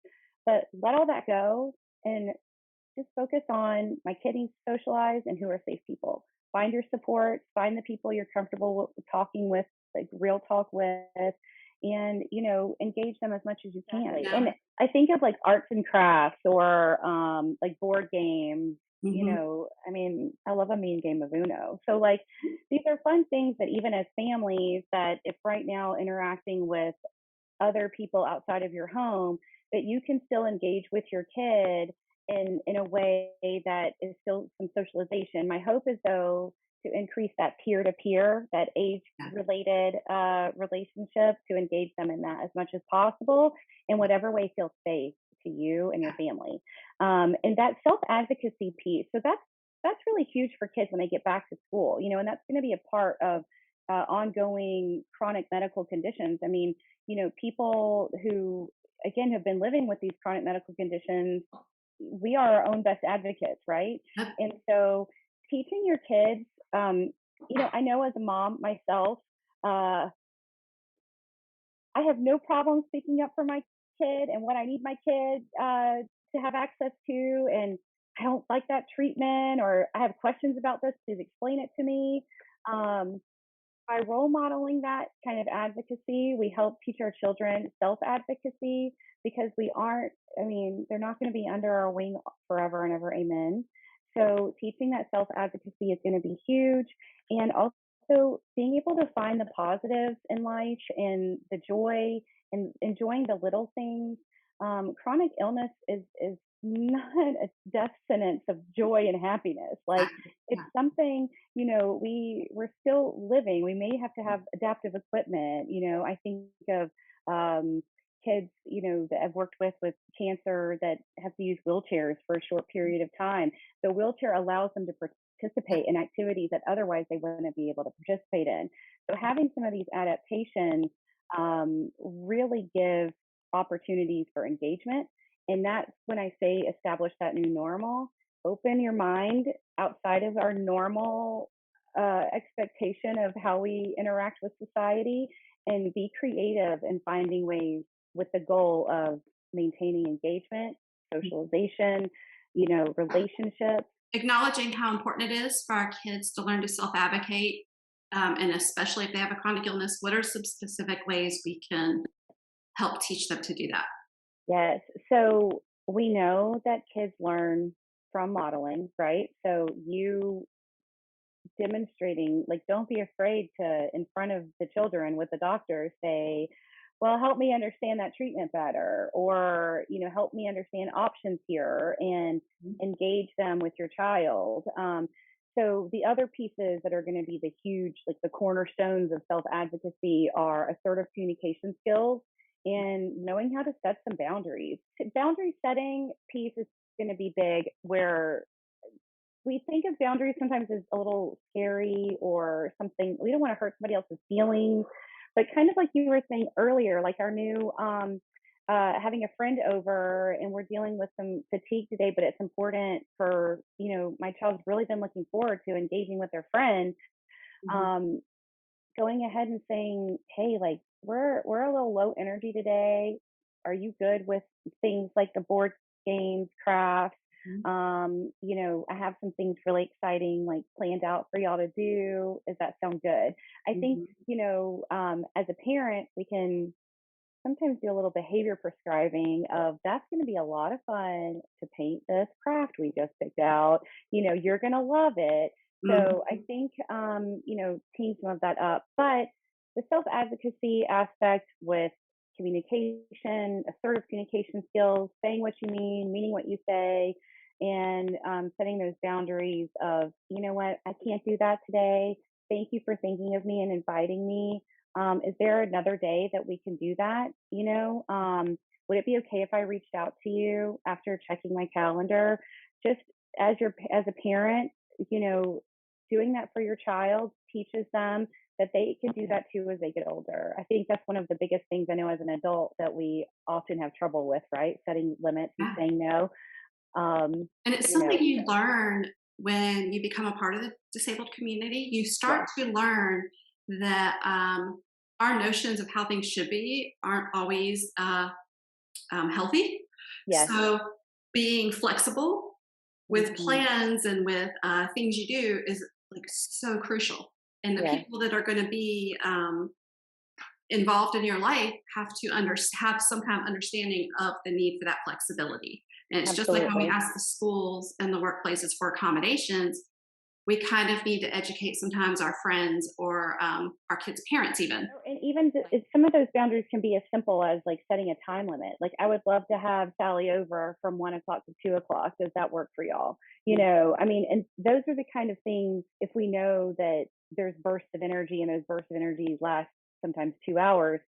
But let all that go and just focus on my kid needs to socialize and who are safe people. Find your support, find the people you're comfortable talking with, like real talk with, and engage them as much as you can. Yeah. And I think of like arts and crafts or like board games. Mhm. I mean, I love a mean game of Uno. So like these are fun things that even as families, that if right now interacting with other people outside of your home, that you can still engage with your kid in a way that is still some socialization. My hope is though to increase that peer to peer, that age related relationship, to engage them in that as much as possible in whatever way feels safe to you and your family. And that self advocacy piece. So that's really huge for kids when they get back to school, and that's going to be a part of ongoing chronic medical conditions. I mean, people who, again, have been living with these chronic medical conditions, we are our own best advocates, right? Yep. And so teaching your kids, I know as a mom myself, I have no problem speaking up for my kid and what I need my kid to have access to. And I don't like that treatment, or I have questions about this, please explain it to me. By role modeling that kind of advocacy, we help teach our children self advocacy, because they're not going to be under our wing forever and ever. Amen. So teaching that self advocacy is going to be huge. And also being able to find the positives in life and the joy and enjoying the little things. Chronic illness is not a death sentence of joy and happiness. Like it's something, we're still living. We may have to have adaptive equipment. I think of kids, that I've worked with cancer, that have to use wheelchairs for a short period of time. The wheelchair allows them to participate in activities that otherwise they wouldn't be able to participate in. So having some of these adaptations really give opportunities for engagement. And that's when I say establish that new normal. Open your mind outside of our normal expectation of how we interact with society, and be creative in finding ways with the goal of maintaining engagement, socialization, relationships. Acknowledging how important it is for our kids to learn to self-advocate, and especially if they have a chronic illness, what are some specific ways we can help teach them to do that? Yes. So we know that kids learn from modeling, right? So you demonstrating, like, don't be afraid to, in front of the children with the doctor, say, well, help me understand that treatment better, or, help me understand options here, and engage them with your child. So the other pieces that are going to be the huge, like the cornerstones of self advocacy, are assertive communication skills and knowing how to set some boundaries. Boundary setting piece is going to be big, where we think of boundaries sometimes as a little scary or something. We don't want to hurt somebody else's feelings, but kind of like you were saying earlier, like our new having a friend over and we're dealing with some fatigue today, but it's important for, my child's really been looking forward to engaging with their friend. Going ahead and saying, hey, like we're a little low energy today. Are you good with things like the board games, crafts? I have some things really exciting like planned out for y'all to do. Does that sound good? I think, as a parent, we can sometimes do a little behavior prescribing of, that's going to be a lot of fun to paint this craft we just picked out. You're going to love it. So I think, teeing some of that up. But the self-advocacy aspect with communication, assertive communication skills, saying what you mean, meaning what you say, and setting those boundaries of, you know what, I can't do that today. Thank you for thinking of me and inviting me. Is there another day that we can do that? Would it be okay if I reached out to you after checking my calendar? Just as a parent, you know, doing that for your child teaches them that they can do that too as they get older. I think that's one of the biggest things I know as an adult that we often have trouble with, right? Setting limits and Yeah. saying no. And it's You know, something you learn when you become a part of the disabled community. You start yes, to learn that our notions of how things should be aren't always healthy. yes, So being flexible with hmm, plans and with things you do is like so crucial. And the yes, people that are going to be involved in your life have to have some kind of understanding of the need for that flexibility. And it's just like when we absolutely. ask the schools and the workplaces for accommodations, we kind of need to educate sometimes our friends or our kids' parents even. And even some of those boundaries can be as simple as like setting a time limit. Like, I would love to have Sally over from 1 o'clock to 2 o'clock. Does that work for y'all? I mean, and those are the kind of things, if we know that there's bursts of energy and those bursts of energy last sometimes 2 hours,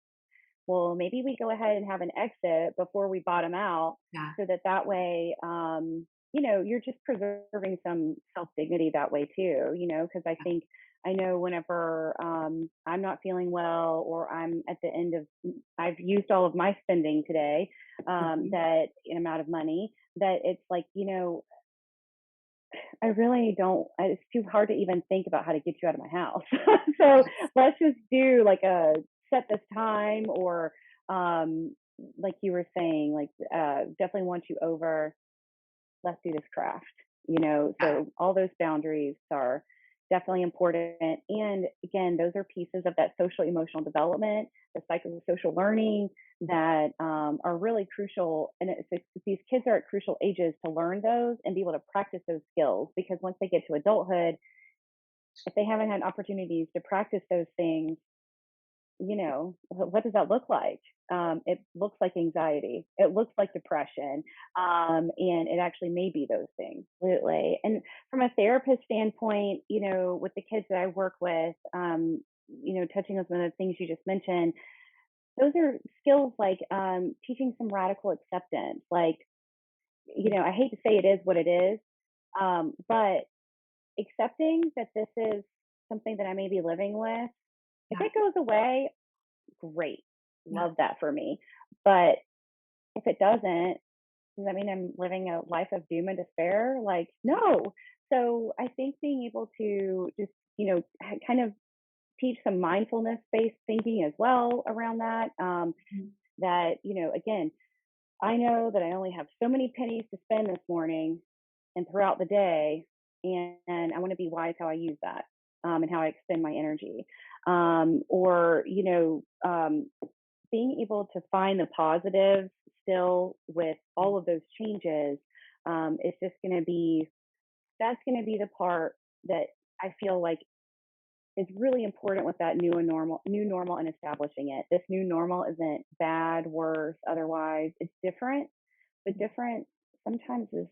well, maybe we go ahead and have an exit before we bottom out Yeah. so that way, you're just preserving some self dignity that way too, because I know whenever I'm not feeling well or I'm at the end of, I've used all of my spending today, Mhm. that an amount of money that it's like, I really don't, it's too hard to even think about how to get you out of my house. So let's just do like a set this time or, like you were saying, like, definitely want you over, let's do this craft, Yeah. so all those boundaries are definitely important. And again, those are pieces of that social emotional development, the psychosocial learning that are really crucial. And these kids are at crucial ages to learn those and be able to practice those skills, because once they get to adulthood, if they haven't had opportunities to practice those things, what does that look like? It looks like anxiety. It looks like depression. And it actually may be those things, absolutely. And from a therapist standpoint, with the kids that I work with, touching on some of the things you just mentioned, those are skills like teaching some radical acceptance. Like, I hate to say it is what it is, but accepting that this is something that I may be living with. If Yeah. it goes away, great. Yeah. Love that for me. But if it doesn't, does that mean I'm living a life of doom and despair? Like, no. So I think being able to just, kind of teach some mindfulness based thinking as well around that. Mhm. That, again, I know that I only have so many pennies to spend this morning and throughout the day. And I want to be wise how I use that, and how I expend my energy. Or, being able to find the positive still with all of those changes, it's just going to be, that's going to be the part that I feel like is really important with that new normal and establishing it. This new normal isn't bad, worse, otherwise. It's different, but different sometimes is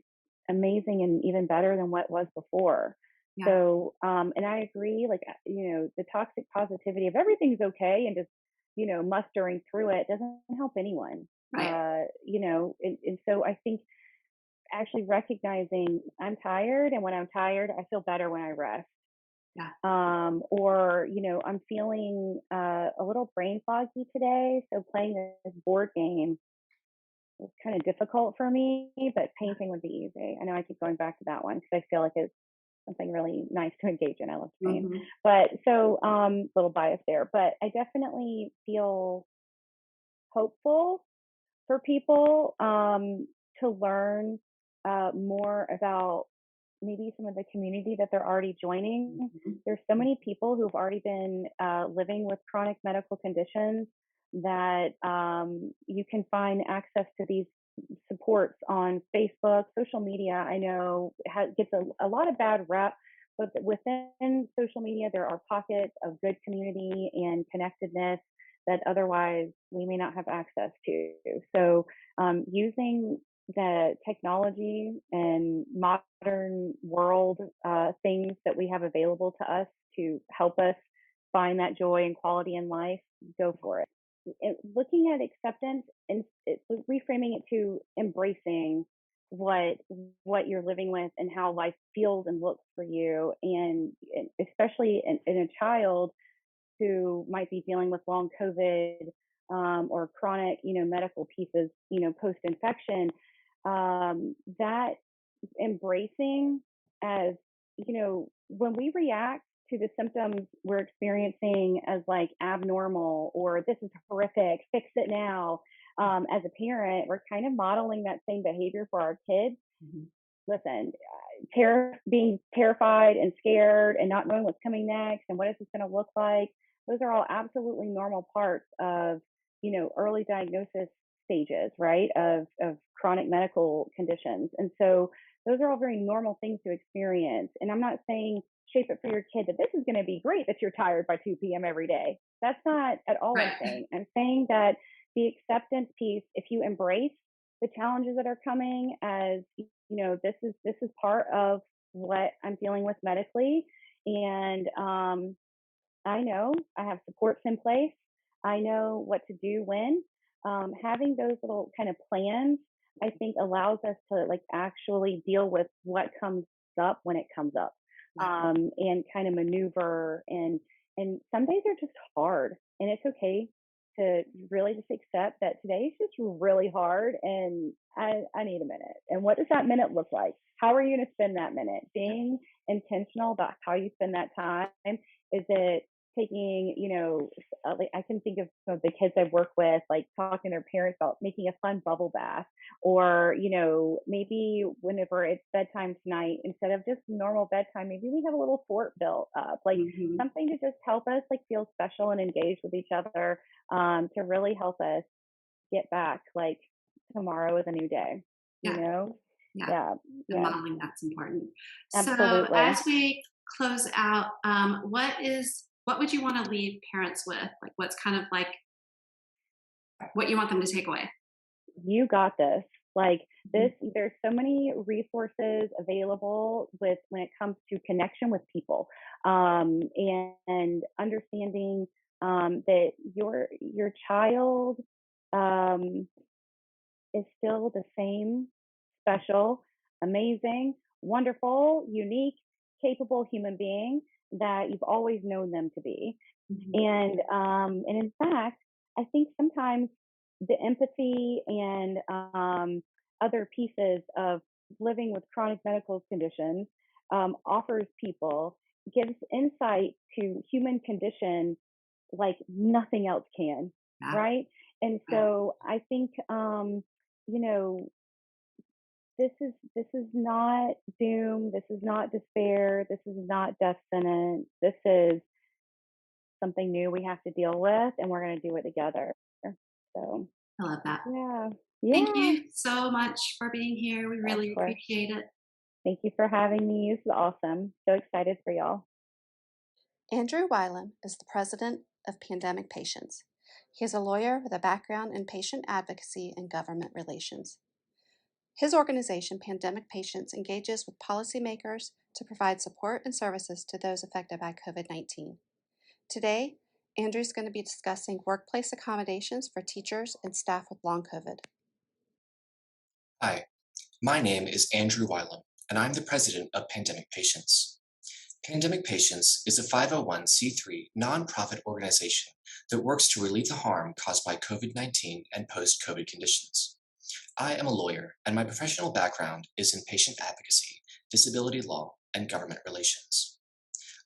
amazing and even better than what was before. Yeah. So, and I agree, like, the toxic positivity of everything's okay and just, mustering through it doesn't help anyone. Right. And so I think actually recognizing I'm tired, and when I'm tired, I feel better when I rest. Yeah. Or, I'm feeling a little brain foggy today. So playing this board game was kind of difficult for me, but painting would be easy. I know I keep going back to that one because I feel like it's something really nice to engage in. I love to paint. Mhm. But so, little bias there, but I definitely feel hopeful for people to learn more about maybe some of the community that they're already joining. Mhm. There's so many people who've already been living with chronic medical conditions that you can find access to these supports on Facebook, social media. I know gets a lot of bad rep, but within social media, there are pockets of good community and connectedness that otherwise we may not have access to. So, using the technology and modern world things that we have available to us to help us find that joy and quality in life, go for it. Looking at acceptance and reframing it to embracing what you're living with and how life feels and looks for you, and especially in a child who might be dealing with long COVID, or chronic, medical pieces, post infection, that embracing as, when we react to the symptoms we're experiencing as like abnormal or this is horrific, fix it now. As a parent, we're kind of modeling that same behavior for our kids. Mhm. Listen, being terrified and scared and not knowing what's coming next and what is this going to look like, those are all absolutely normal parts of, early diagnosis stages, right, of chronic medical conditions. And so those are all very normal things to experience. And I'm not saying shape it for your kid that this is going to be great that you're tired by 2 p.m. every day. That's not at all what I'm saying. I'm saying that the acceptance piece, if you embrace the challenges that are coming as, this is part of what I'm dealing with medically. And I know I have supports in place. I know what to do when. Having those little kind of plans, I think, allows us to like actually deal with what comes up when it comes up, and kind of maneuver. And some days are just hard, and it's okay to really just accept that today is just really hard, and I need a minute. And what does that minute look like? How are you going to spend that minute? Being intentional about how you spend that time. Is it taking, like I can think of some of the kids I work with, like talking to their parents about making a fun bubble bath, or, maybe whenever it's bedtime tonight, instead of just normal bedtime, maybe we have a little fort built up, like something to just help us like feel special and engage with each other, to really help us get back, like tomorrow is a new day, Yeah. Yeah. The modeling, that's important. Absolutely. So as we close out, what would you want to leave parents with? Like what's kind of like what you want them to take away? You got this. Like this, there's so many resources available when it comes to connection with people, and understanding that your child is still the same special, amazing, wonderful, unique, capable human being that you've always known them to be. And in fact, I think sometimes the empathy and other pieces of living with chronic medical conditions offers people, gives insight to human condition like nothing else can, right? And so I think, this is not doom, this is not despair, this is not death sentence. This is something new we have to deal with, and we're going to do it together. So I love that. yeah. Thank you so much for being here. We really appreciate it. Thank you for having me. This is awesome. So excited for y'all. Andrew Wylam is the president of Pandemic Patients. He is a lawyer with a background in patient advocacy and government relations. His organization, Pandemic Patients, engages with policymakers to provide support and services to those affected by COVID-19. Today, Andrew's going to be discussing workplace accommodations for teachers and staff with long COVID. Hi, my name is Andrew Wylam, and I'm the president of Pandemic Patients. Pandemic Patients is a 501c3 nonprofit organization that works to relieve the harm caused by COVID-19 and post-COVID conditions. I am a lawyer, and my professional background is in patient advocacy, disability law, and government relations.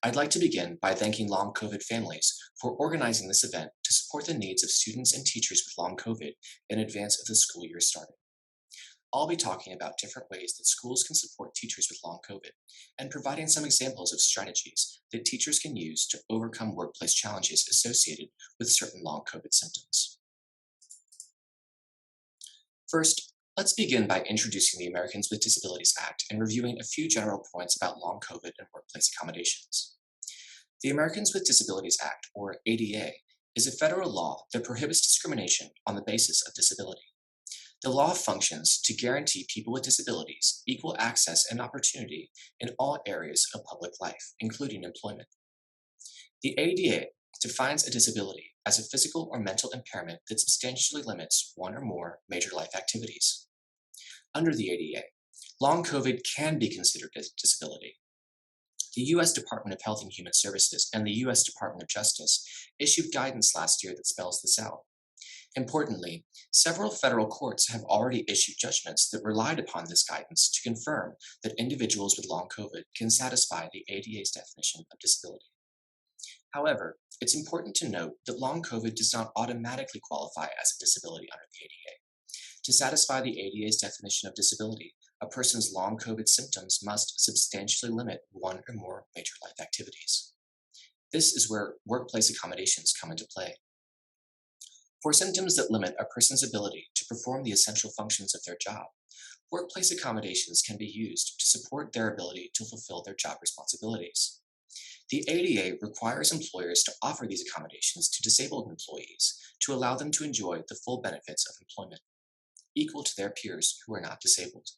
I'd like to begin by thanking long COVID families for organizing this event to support the needs of students and teachers with long COVID in advance of the school year starting. I'll be talking about different ways that schools can support teachers with long COVID and providing some examples of strategies that teachers can use to overcome workplace challenges associated with certain long COVID symptoms. First, Let's begin by introducing the Americans with Disabilities Act and reviewing a few general points about long COVID and workplace accommodations. The Americans with Disabilities Act, or ADA, is a federal law that prohibits discrimination on the basis of disability. The law functions to guarantee people with disabilities equal access and opportunity in all areas of public life, including employment. The ADA defines a disability as a physical or mental impairment that substantially limits one or more major life activities. Under the ADA, long COVID can be considered a disability. The U.S. Department of Health and Human Services and the U.S. Department of Justice issued guidance last year that spells this out. Importantly, several federal courts have already issued judgments that relied upon this guidance to confirm that individuals with long COVID can satisfy the ADA's definition of disability. However, it's important to note that long COVID does not automatically qualify as a disability under the ADA. To satisfy the ADA's definition of disability, a person's long COVID symptoms must substantially limit one or more major life activities. This is where workplace accommodations come into play. For symptoms that limit a person's ability to perform the essential functions of their job, workplace accommodations can be used to support their ability to fulfill their job responsibilities. The ADA requires employers to offer these accommodations to disabled employees to allow them to enjoy the full benefits of employment, equal to their peers who are not disabled.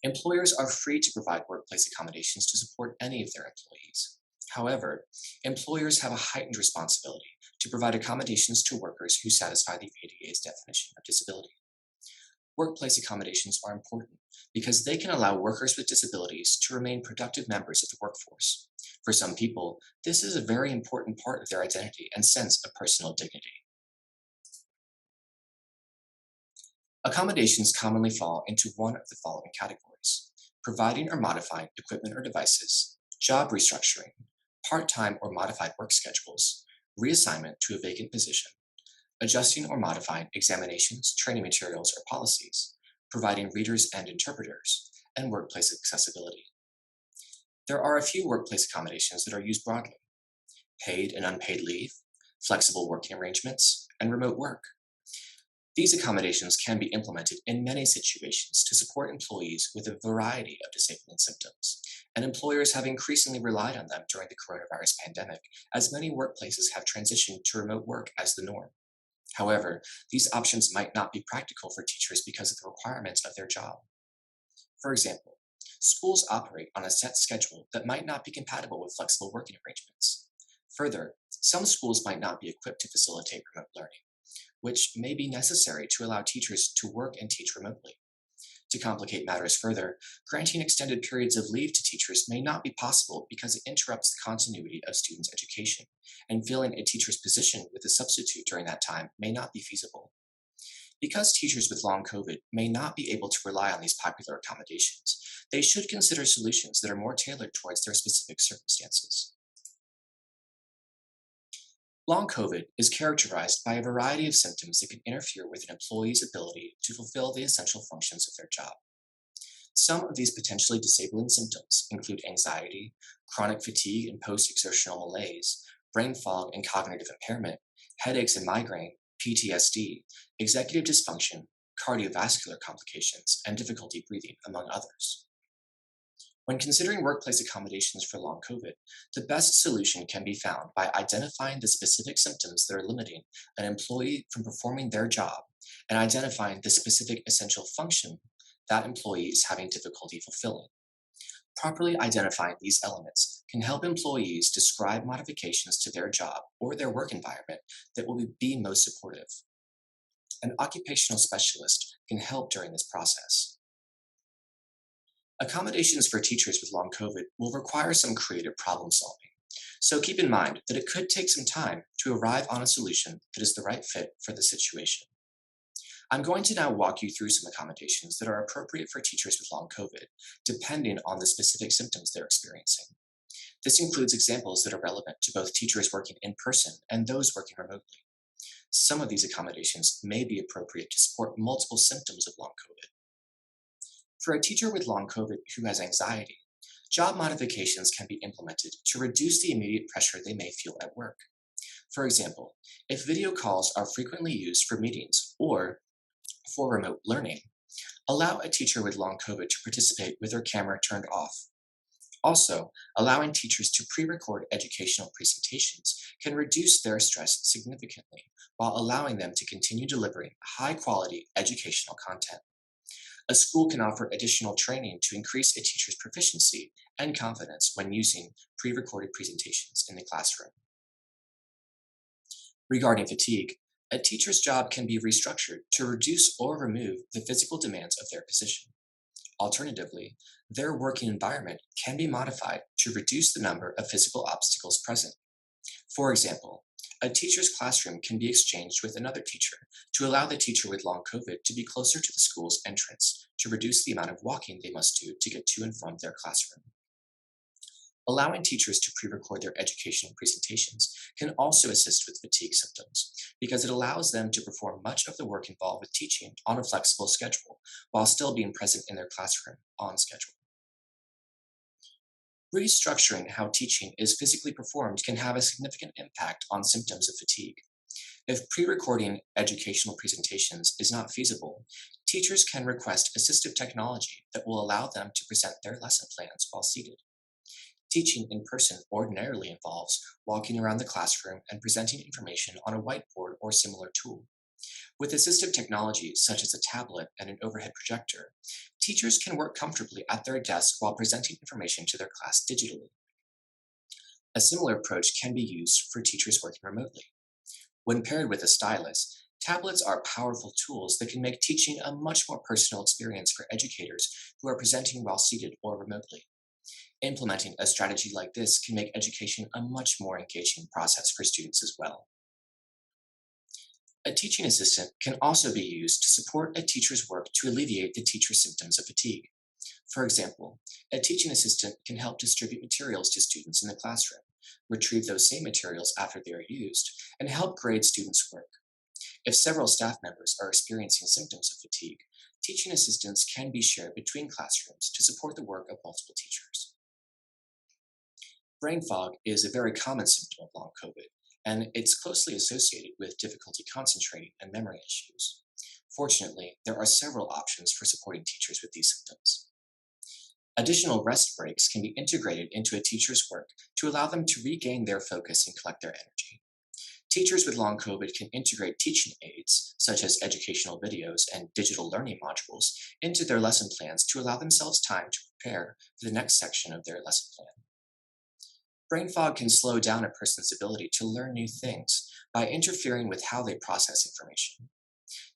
Employers are free to provide workplace accommodations to support any of their employees. However, employers have a heightened responsibility to provide accommodations to workers who satisfy the ADA's definition of disability. Workplace accommodations are important because they can allow workers with disabilities to remain productive members of the workforce. For some people, this is a very important part of their identity and sense of personal dignity. Accommodations commonly fall into one of the following categories: providing or modifying equipment or devices, job restructuring, part-time or modified work schedules, reassignment to a vacant position, adjusting or modifying examinations, training materials, or policies, providing readers and interpreters, and workplace accessibility. There are a few workplace accommodations that are used broadly: paid and unpaid leave, flexible working arrangements, and remote work. These accommodations can be implemented in many situations to support employees with a variety of disabling symptoms, and employers have increasingly relied on them during the coronavirus pandemic, as many workplaces have transitioned to remote work as the norm. However, these options might not be practical for teachers because of the requirements of their job. For example, schools operate on a set schedule that might not be compatible with flexible working arrangements. Further, some schools might not be equipped to facilitate remote learning, which may be necessary to allow teachers to work and teach remotely. To complicate matters further, granting extended periods of leave to teachers may not be possible because it interrupts the continuity of students' education, and filling a teacher's position with a substitute during that time may not be feasible. Because teachers with long COVID may not be able to rely on these popular accommodations, they should consider solutions that are more tailored towards their specific circumstances. Long COVID is characterized by a variety of symptoms that can interfere with an employee's ability to fulfill the essential functions of their job. Some of these potentially disabling symptoms include anxiety, chronic fatigue and post-exertional malaise, brain fog and cognitive impairment, headaches and migraine, PTSD, executive dysfunction, cardiovascular complications, and difficulty breathing, among others. When considering workplace accommodations for long COVID, the best solution can be found by identifying the specific symptoms that are limiting an employee from performing their job and identifying the specific essential function that employee is having difficulty fulfilling. Properly identifying these elements can help employees describe modifications to their job or their work environment that will be most supportive. An occupational specialist can help during this process. Accommodations for teachers with long COVID will require some creative problem solving, so keep in mind that it could take some time to arrive on a solution that is the right fit for the situation. I'm going to now walk you through some accommodations that are appropriate for teachers with long COVID, depending on the specific symptoms they're experiencing. This includes examples that are relevant to both teachers working in person and those working remotely. Some of these accommodations may be appropriate to support multiple symptoms of long COVID. For a teacher with long COVID who has anxiety, job modifications can be implemented to reduce the immediate pressure they may feel at work. For example, if video calls are frequently used for meetings or for remote learning, Allow a teacher with long COVID to participate with their camera turned off. Also, allowing teachers to pre-record educational presentations can reduce their stress significantly while allowing them to continue delivering high-quality educational content. A school can offer additional training to increase a teacher's proficiency and confidence when using pre-recorded presentations in the classroom. Regarding fatigue, a teacher's job can be restructured to reduce or remove the physical demands of their position. Alternatively, their working environment can be modified to reduce the number of physical obstacles present. For example, a teacher's classroom can be exchanged with another teacher to allow the teacher with long COVID to be closer to the school's entrance to reduce the amount of walking they must do to get to and from their classroom. Allowing teachers to pre-record their educational presentations can also assist with fatigue symptoms because it allows them to perform much of the work involved with teaching on a flexible schedule while still being present in their classroom on schedule. Restructuring how teaching is physically performed can have a significant impact on symptoms of fatigue. If pre-recording educational presentations is not feasible, teachers can request assistive technology that will allow them to present their lesson plans while seated. Teaching in person ordinarily involves walking around the classroom and presenting information on a whiteboard or similar tool. With assistive technology such as a tablet and an overhead projector, teachers can work comfortably at their desk while presenting information to their class digitally. A similar approach can be used for teachers working remotely. When paired with a stylus, tablets are powerful tools that can make teaching a much more personal experience for educators who are presenting while seated or remotely. Implementing a strategy like this can make education a much more engaging process for students as well. A teaching assistant can also be used to support a teacher's work to alleviate the teacher's symptoms of fatigue. For example, a teaching assistant can help distribute materials to students in the classroom, retrieve those same materials after they are used, and help grade students' work. If several staff members are experiencing symptoms of fatigue, teaching assistants can be shared between classrooms to support the work of multiple teachers. Brain fog is a very common symptom of long COVID, and it's closely associated with difficulty concentrating and memory issues. Fortunately, there are several options for supporting teachers with these symptoms. Additional rest breaks can be integrated into a teacher's work to allow them to regain their focus and collect their energy. Teachers with long COVID can integrate teaching aids, such as educational videos and digital learning modules, into their lesson plans to allow themselves time to prepare for the next section of their lesson plan. Brain fog can slow down a person's ability to learn new things by interfering with how they process information.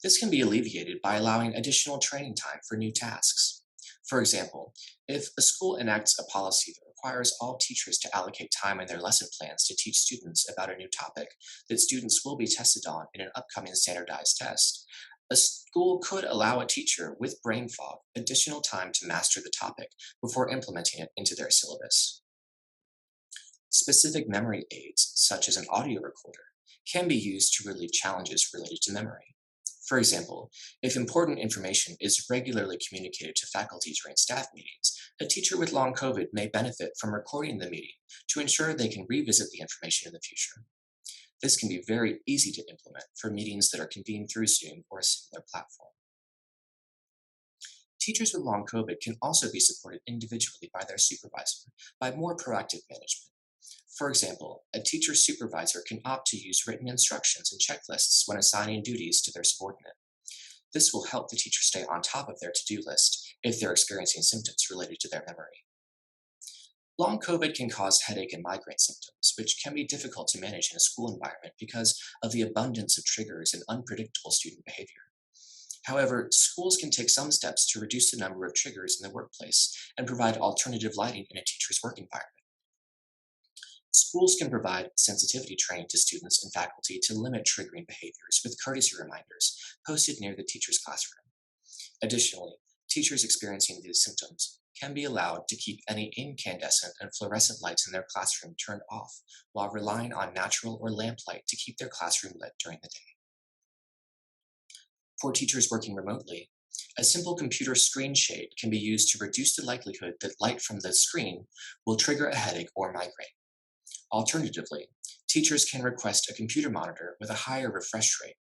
This can be alleviated by allowing additional training time for new tasks. For example, if a school enacts a policy that requires all teachers to allocate time in their lesson plans to teach students about a new topic that students will be tested on in an upcoming standardized test, a school could allow a teacher with brain fog additional time to master the topic before implementing it into their syllabus. Specific memory aids, such as an audio recorder, can be used to relieve challenges related to memory. For example, if important information is regularly communicated to faculty during staff meetings, a teacher with long COVID may benefit from recording the meeting to ensure they can revisit the information in the future. This can be very easy to implement for meetings that are convened through Zoom or a similar platform. Teachers with long COVID can also be supported individually by their supervisor by more proactive management. For example, a teacher supervisor can opt to use written instructions and checklists when assigning duties to their subordinate. This will help the teacher stay on top of their to-do list if they're experiencing symptoms related to their memory. Long COVID can cause headache and migraine symptoms, which can be difficult to manage in a school environment because of the abundance of triggers and unpredictable student behavior. However, schools can take some steps to reduce the number of triggers in the workplace and provide alternative lighting in a teacher's work environment. Schools can provide sensitivity training to students and faculty to limit triggering behaviors with courtesy reminders posted near the teacher's classroom. Additionally, teachers experiencing these symptoms can be allowed to keep any incandescent and fluorescent lights in their classroom turned off while relying on natural or lamplight to keep their classroom lit during the day. For teachers working remotely, a simple computer screen shade can be used to reduce the likelihood that light from the screen will trigger a headache or migraine. Alternatively, teachers can request a computer monitor with a higher refresh rate.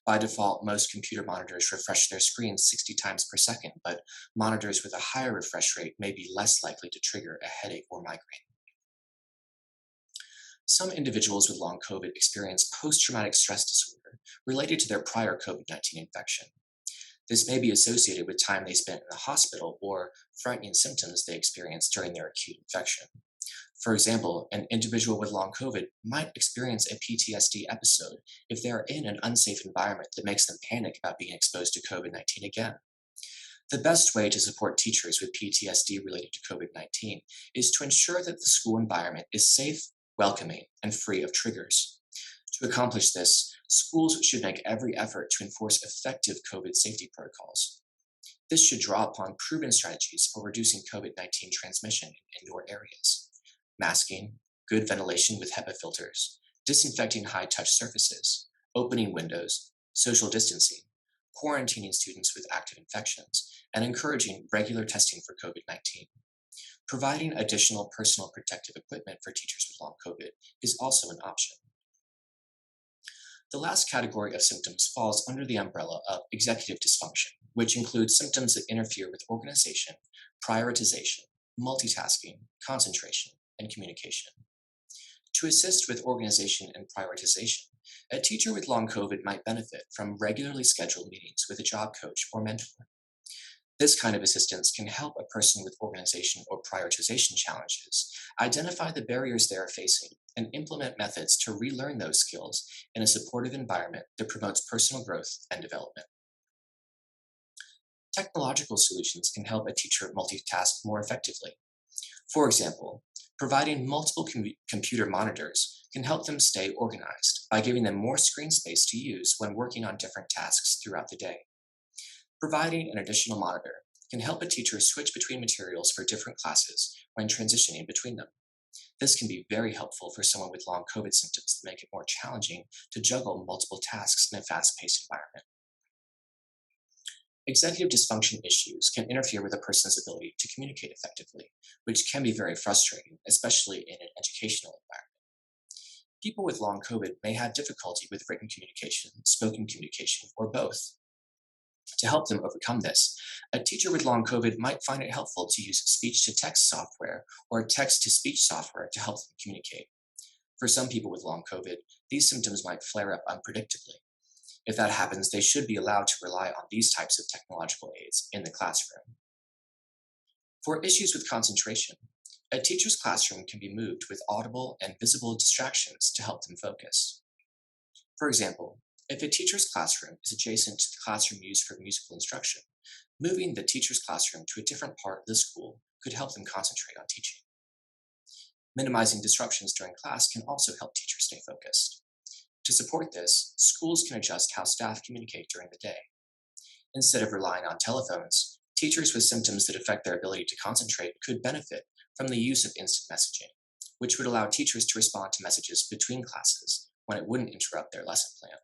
By default, most computer monitors refresh their screens 60 times per second, but monitors with a higher refresh rate may be less likely to trigger a headache or migraine. Some individuals with long COVID experience post-traumatic stress disorder related to their prior COVID-19 infection. This may be associated with time they spent in the hospital or frightening symptoms they experienced during their acute infection. For example, an individual with long COVID might experience a PTSD episode if they are in an unsafe environment that makes them panic about being exposed to COVID-19 again. The best way to support teachers with PTSD related to COVID-19 is to ensure that the school environment is safe, welcoming, and free of triggers. To accomplish this, schools should make every effort to enforce effective COVID safety protocols. This should draw upon proven strategies for reducing COVID-19 transmission in indoor areas: masking, good ventilation with HEPA filters, disinfecting high-touch surfaces, opening windows, social distancing, quarantining students with active infections, and encouraging regular testing for COVID-19. Providing additional personal protective equipment for teachers with long COVID is also an option. The last category of symptoms falls under the umbrella of executive dysfunction, which includes symptoms that interfere with organization, prioritization, multitasking, concentration, and communication. To assist with organization and prioritization, a teacher with long COVID might benefit from regularly scheduled meetings with a job coach or mentor. This kind of assistance can help a person with organization or prioritization challenges identify the barriers they are facing and implement methods to relearn those skills in a supportive environment that promotes personal growth and development. Technological solutions can help a teacher multitask more effectively. For example, providing multiple computer monitors can help them stay organized by giving them more screen space to use when working on different tasks throughout the day. Providing an additional monitor can help a teacher switch between materials for different classes when transitioning between them. This can be very helpful for someone with long COVID symptoms that make it more challenging to juggle multiple tasks in a fast-paced environment. Executive dysfunction issues can interfere with a person's ability to communicate effectively, which can be very frustrating, especially in an educational environment. People with long COVID may have difficulty with written communication, spoken communication, or both. To help them overcome this, a teacher with long COVID might find it helpful to use speech-to-text software or text-to-speech software to help them communicate. For some people with long COVID, these symptoms might flare up unpredictably. If that happens, they should be allowed to rely on these types of technological aids in the classroom. For issues with concentration, a teacher's classroom can be moved with audible and visible distractions to help them focus. For example, if a teacher's classroom is adjacent to the classroom used for musical instruction, moving the teacher's classroom to a different part of the school could help them concentrate on teaching. Minimizing disruptions during class can also help teachers stay focused. To support this, schools can adjust how staff communicate during the day. Instead of relying on telephones, teachers with symptoms that affect their ability to concentrate could benefit from the use of instant messaging, which would allow teachers to respond to messages between classes when it wouldn't interrupt their lesson plan.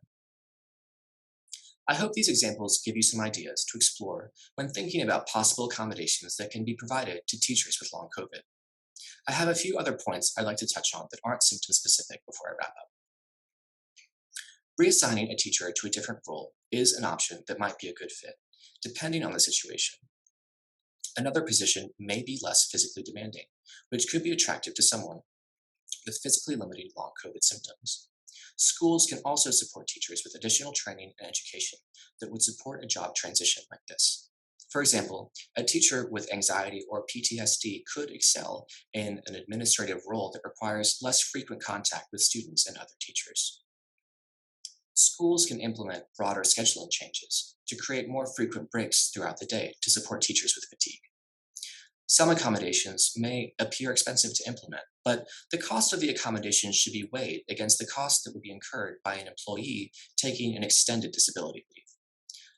I hope these examples give you some ideas to explore when thinking about possible accommodations that can be provided to teachers with long COVID. I have a few other points I'd like to touch on that aren't symptom-specific before I wrap up. Reassigning a teacher to a different role is an option that might be a good fit, depending on the situation. Another position may be less physically demanding, which could be attractive to someone with physically limited long COVID symptoms. Schools can also support teachers with additional training and education that would support a job transition like this. For example, a teacher with anxiety or PTSD could excel in an administrative role that requires less frequent contact with students and other teachers. Schools can implement broader scheduling changes to create more frequent breaks throughout the day to support teachers with fatigue. Some accommodations may appear expensive to implement, but the cost of the accommodation should be weighed against the cost that would be incurred by an employee taking an extended disability leave.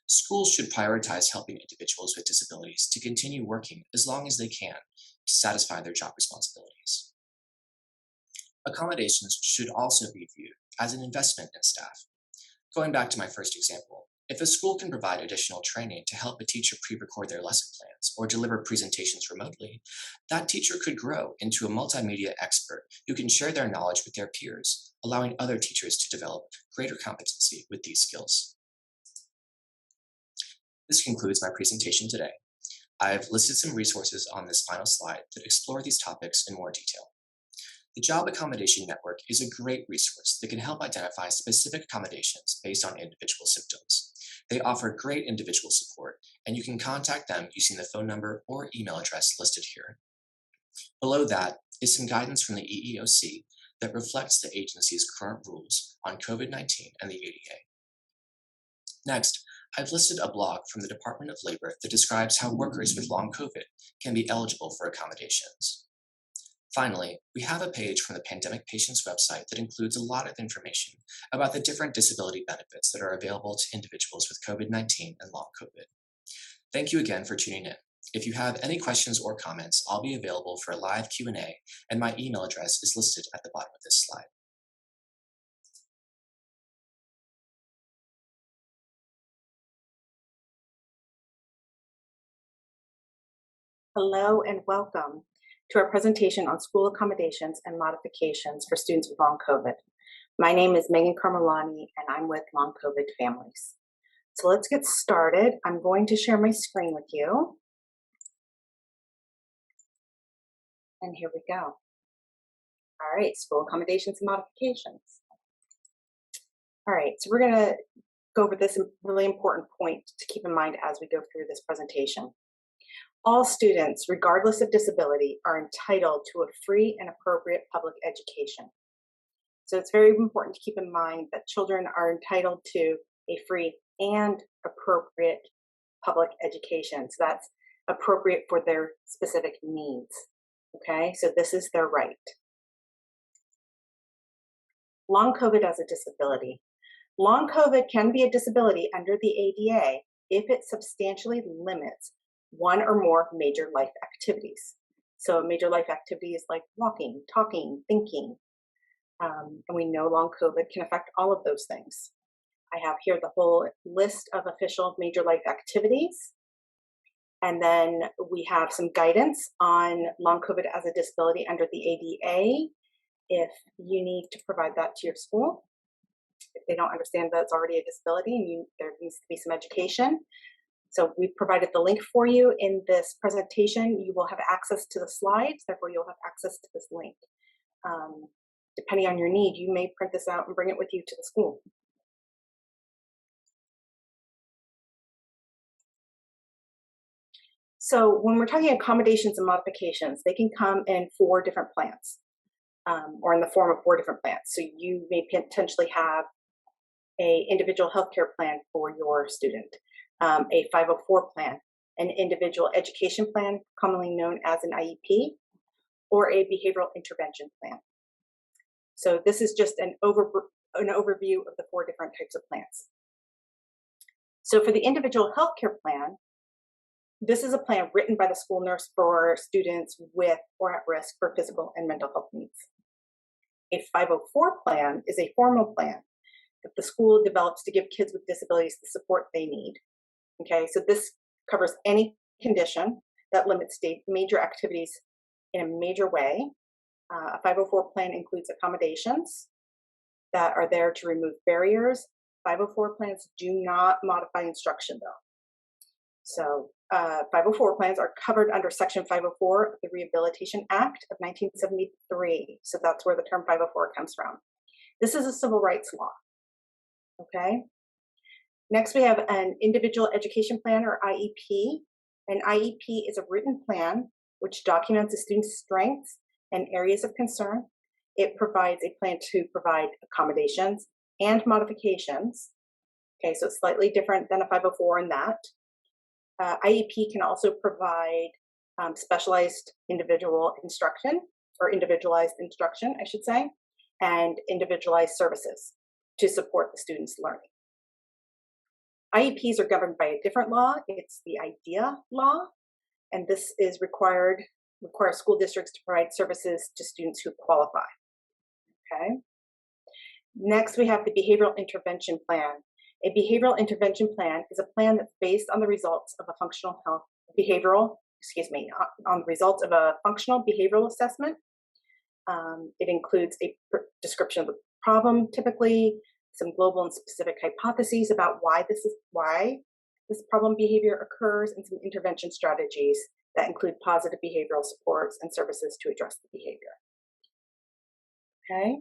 Schools should prioritize helping individuals with disabilities to continue working as long as they can to satisfy their job responsibilities. Accommodations should also be viewed as an investment in staff. Going back to my first example, if a school can provide additional training to help a teacher pre-record their lesson plans or deliver presentations remotely, that teacher could grow into a multimedia expert who can share their knowledge with their peers, allowing other teachers to develop greater competency with these skills. This concludes my presentation today. I've listed some resources on this final slide that explore these topics in more detail. The Job Accommodation Network is a great resource that can help identify specific accommodations based on individual symptoms. They offer great individual support, and you can contact them using the phone number or email address listed here. Below that is some guidance from the EEOC that reflects the agency's current rules on COVID-19 and the ADA. Next, I've listed a blog from the Department of Labor that describes how workers with long COVID can be eligible for accommodations. Finally, we have a page from the Pandemic Patients website that includes a lot of information about the different disability benefits that are available to individuals with COVID-19 and long COVID. Thank you again for tuning in. If you have any questions or comments, I'll be available for a live Q&A, and my email address is listed at the bottom of this slide. Hello and welcome to our presentation on school accommodations and modifications for students with long COVID. My name is Megan Carmelani and I'm with Long COVID Families. So let's get started. I'm going to share my screen with you. And here we go. All right, school accommodations and modifications. All right, so we're gonna go over this really important point to keep in mind as we go through this presentation. All students, regardless of disability, are entitled to a free and appropriate public education. So it's very important to keep in mind that children are entitled to a free and appropriate public education. So that's appropriate for their specific needs. Okay, so this is their right. Long COVID as a disability. Long COVID can be a disability under the ADA if it substantially limits one or more major life activities. So major life activities like walking, talking, thinking. And we know long COVID can affect all of those things. I have here the whole list of official major life activities. And then we have some guidance on long COVID as a disability under the ADA if you need to provide that to your school. If they don't understand that it's already a disability and there needs to be some education. So we've provided the link for you in this presentation. You will have access to the slides, therefore you'll have access to this link. Depending on your need, you may print this out and bring it with you to the school. So when we're talking accommodations and modifications, they can come in 4 different plans, or in the form of 4 different plans. So you may potentially have an individual healthcare plan for your student, a 504 plan, an individual education plan, commonly known as an IEP, or a behavioral intervention plan. So this is just an overview of the 4 different types of plans. So for the individual healthcare plan, this is a plan written by the school nurse for students with or at risk for physical and mental health needs. A 504 plan is a formal plan that the school develops to give kids with disabilities the support they need. Okay, so this covers any condition that limits major activities in a major way. A 504 plan includes accommodations that are there to remove barriers. 504 plans do not modify instruction though. So 504 plans are covered under Section 504 of the Rehabilitation Act of 1973. So that's where the term 504 comes from. This is a civil rights law. Okay. Next, we have an individual education plan or IEP. An IEP is a written plan which documents a student's strengths and areas of concern. It provides a plan to provide accommodations and modifications. Okay, so it's slightly different than a 504 in that. IEP can also provide specialized individual instruction, or individualized instruction, I should say, and individualized services to support the student's learning. IEPs are governed by a different law. It's the IDEA law, and this is requires school districts to provide services to students who qualify. Okay. Next, we have the behavioral intervention plan. A behavioral intervention plan is a plan that's based on the results of a functional results of a functional behavioral assessment. It includes a description of the problem typically, some global and specific hypotheses about why this problem behavior occurs, and some intervention strategies that include positive behavioral supports and services to address the behavior. Okay.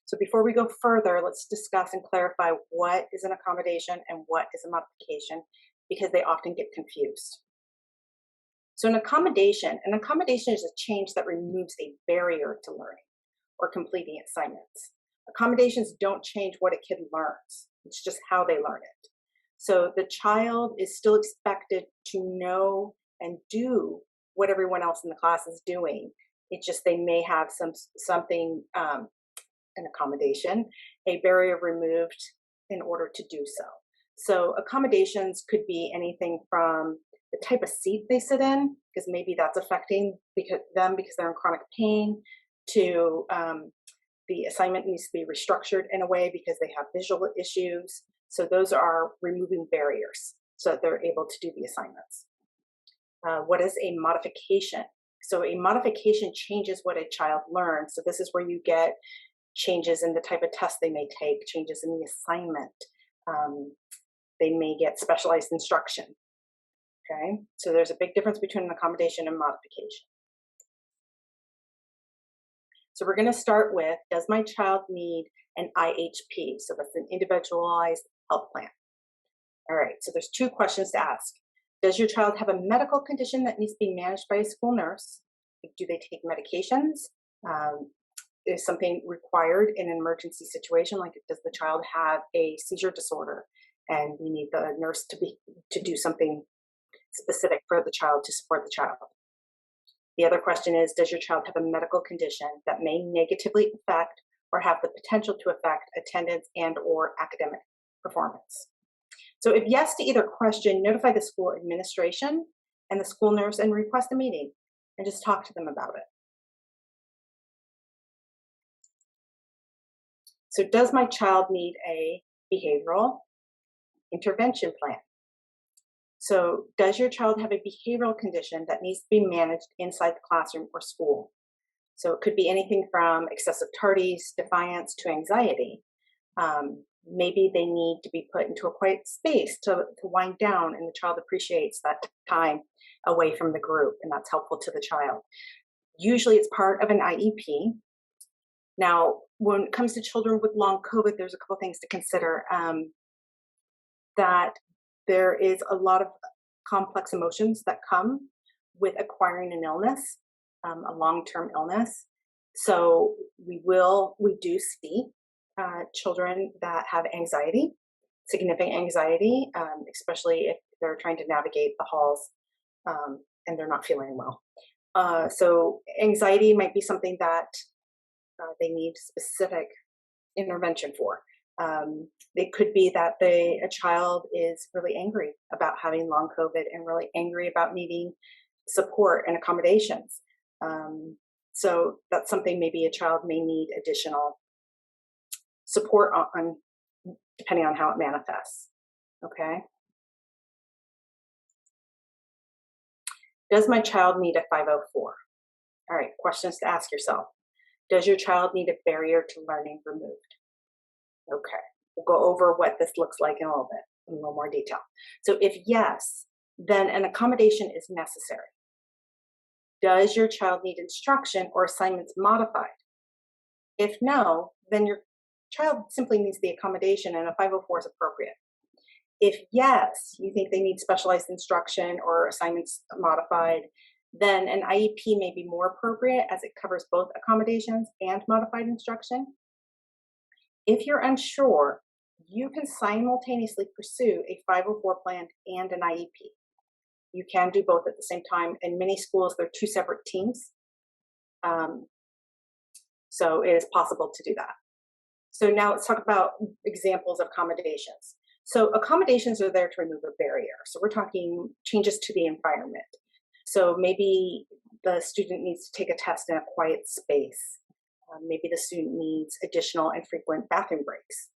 So before we go further, let's discuss and clarify what is an accommodation and what is a modification, because they often get confused. So an accommodation is a change that removes a barrier to learning or completing assignments. Accommodations don't change what a kid learns. It's just how they learn it. So the child is still expected to know and do what everyone else in the class is doing. It's just they may have something, an accommodation, a barrier removed in order to do so. So accommodations could be anything from the type of seat they sit in, because maybe that's affecting them because they're in chronic pain, to the assignment needs to be restructured in a way because they have visual issues. So those are removing barriers so that they're able to do the assignments. What is a modification? So a modification changes what a child learns. So this is where you get changes in the type of test they may take, changes in the assignment. They may get specialized instruction. Okay, so there's a big difference between an accommodation and modification. So we're going to start with, does my child need an IHP? So that's an individualized health plan. All right, so there's two questions to ask. Does your child have a medical condition that needs to be managed by a school nurse? Do they take medications? Is something required in an emergency situation? Like, does the child have a seizure disorder and we need the nurse to do something specific for the child to support the child? The other question is, does your child have a medical condition that may negatively affect or have the potential to affect attendance and or academic performance? So if yes to either question, notify the school administration and the school nurse and request a meeting and just talk to them about it. So does my child need a behavioral intervention plan? So does your child have a behavioral condition that needs to be managed inside the classroom or school? So it could be anything from excessive tardies, defiance, to anxiety. Maybe they need to be put into a quiet space to wind down, and the child appreciates that time away from the group, and that's helpful to the child. Usually it's part of an IEP. Now, when it comes to children with long COVID, there's a couple things to consider. That there is a lot of complex emotions that come with acquiring an illness, a long-term illness. So we do see children that have anxiety, significant anxiety, especially if they're trying to navigate the halls and they're not feeling well. So anxiety might be something that they need specific intervention for. It could be that a child is really angry about having long COVID and really angry about needing support and accommodations. So that's something maybe a child may need additional support on depending on how it manifests. Okay. Does my child need a 504? All right, questions to ask yourself. Does your child need a barrier to learning removed? Okay, we'll go over what this looks like in a little more detail. So if yes, then an accommodation is necessary. Does your child need instruction or assignments modified? If no, then your child simply needs the accommodation and a 504 is appropriate. If yes, you think they need specialized instruction or assignments modified, then an IEP may be more appropriate as it covers both accommodations and modified instruction. If you're unsure, you can simultaneously pursue a 504 plan and an IEP. You can do both at the same time. In many schools, they're two separate teams. So it is possible to do that. So now let's talk about examples of accommodations. So accommodations are there to remove a barrier. So we're talking changes to the environment. So maybe the student needs to take a test in a quiet space. Maybe the student needs additional and frequent bathroom breaks.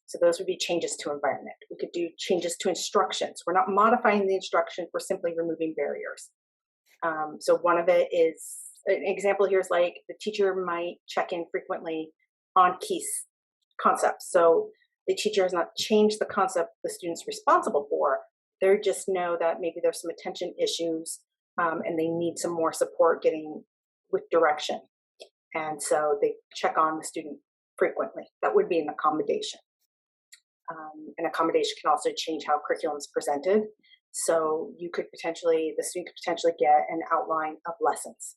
So those would be changes to environment. We could do changes to instructions. We're not modifying the instruction, we're simply removing barriers. So one of it is, an example here is like the teacher might check in frequently on key concepts. So the teacher has not changed the concept the student's responsible for. They just know that maybe there's some attention issues and they need some more support getting with direction. And so they check on the student frequently. That would be an accommodation. An accommodation can also change how curriculum is presented. So the student could potentially get an outline of lessons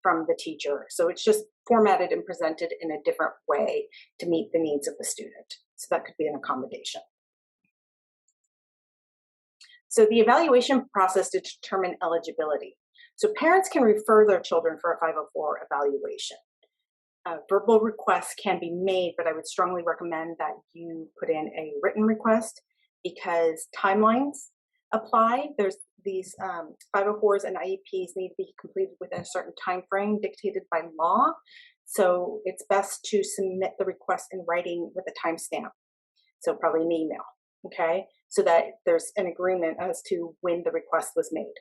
from the teacher. So it's just formatted and presented in a different way to meet the needs of the student. So that could be an accommodation. So the evaluation process to determine eligibility. So parents can refer their children for a 504 evaluation. Verbal requests can be made, but I would strongly recommend that you put in a written request because timelines apply. There's these 504s and IEPs need to be completed within a certain time frame dictated by law. So it's best to submit the request in writing with a timestamp. So probably an email, okay? So that there's an agreement as to when the request was made.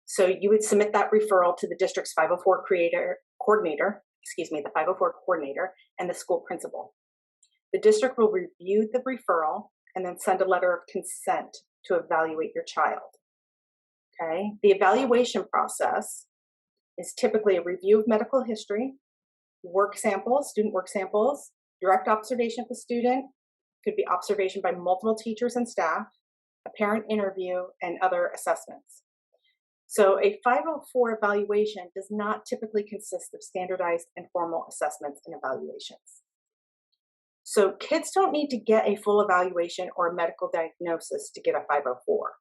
So you would submit that referral to the district's 504 coordinator, the 504 coordinator and the school principal. The district will review the referral and then send a letter of consent to evaluate your child. Okay. The evaluation process is typically a review of medical history, student work samples, direct observation of the student, could be observation by multiple teachers and staff, a parent interview, and other assessments. So a 504 evaluation does not typically consist of standardized and formal assessments and evaluations. So kids don't need to get a full evaluation or a medical diagnosis to get a 504.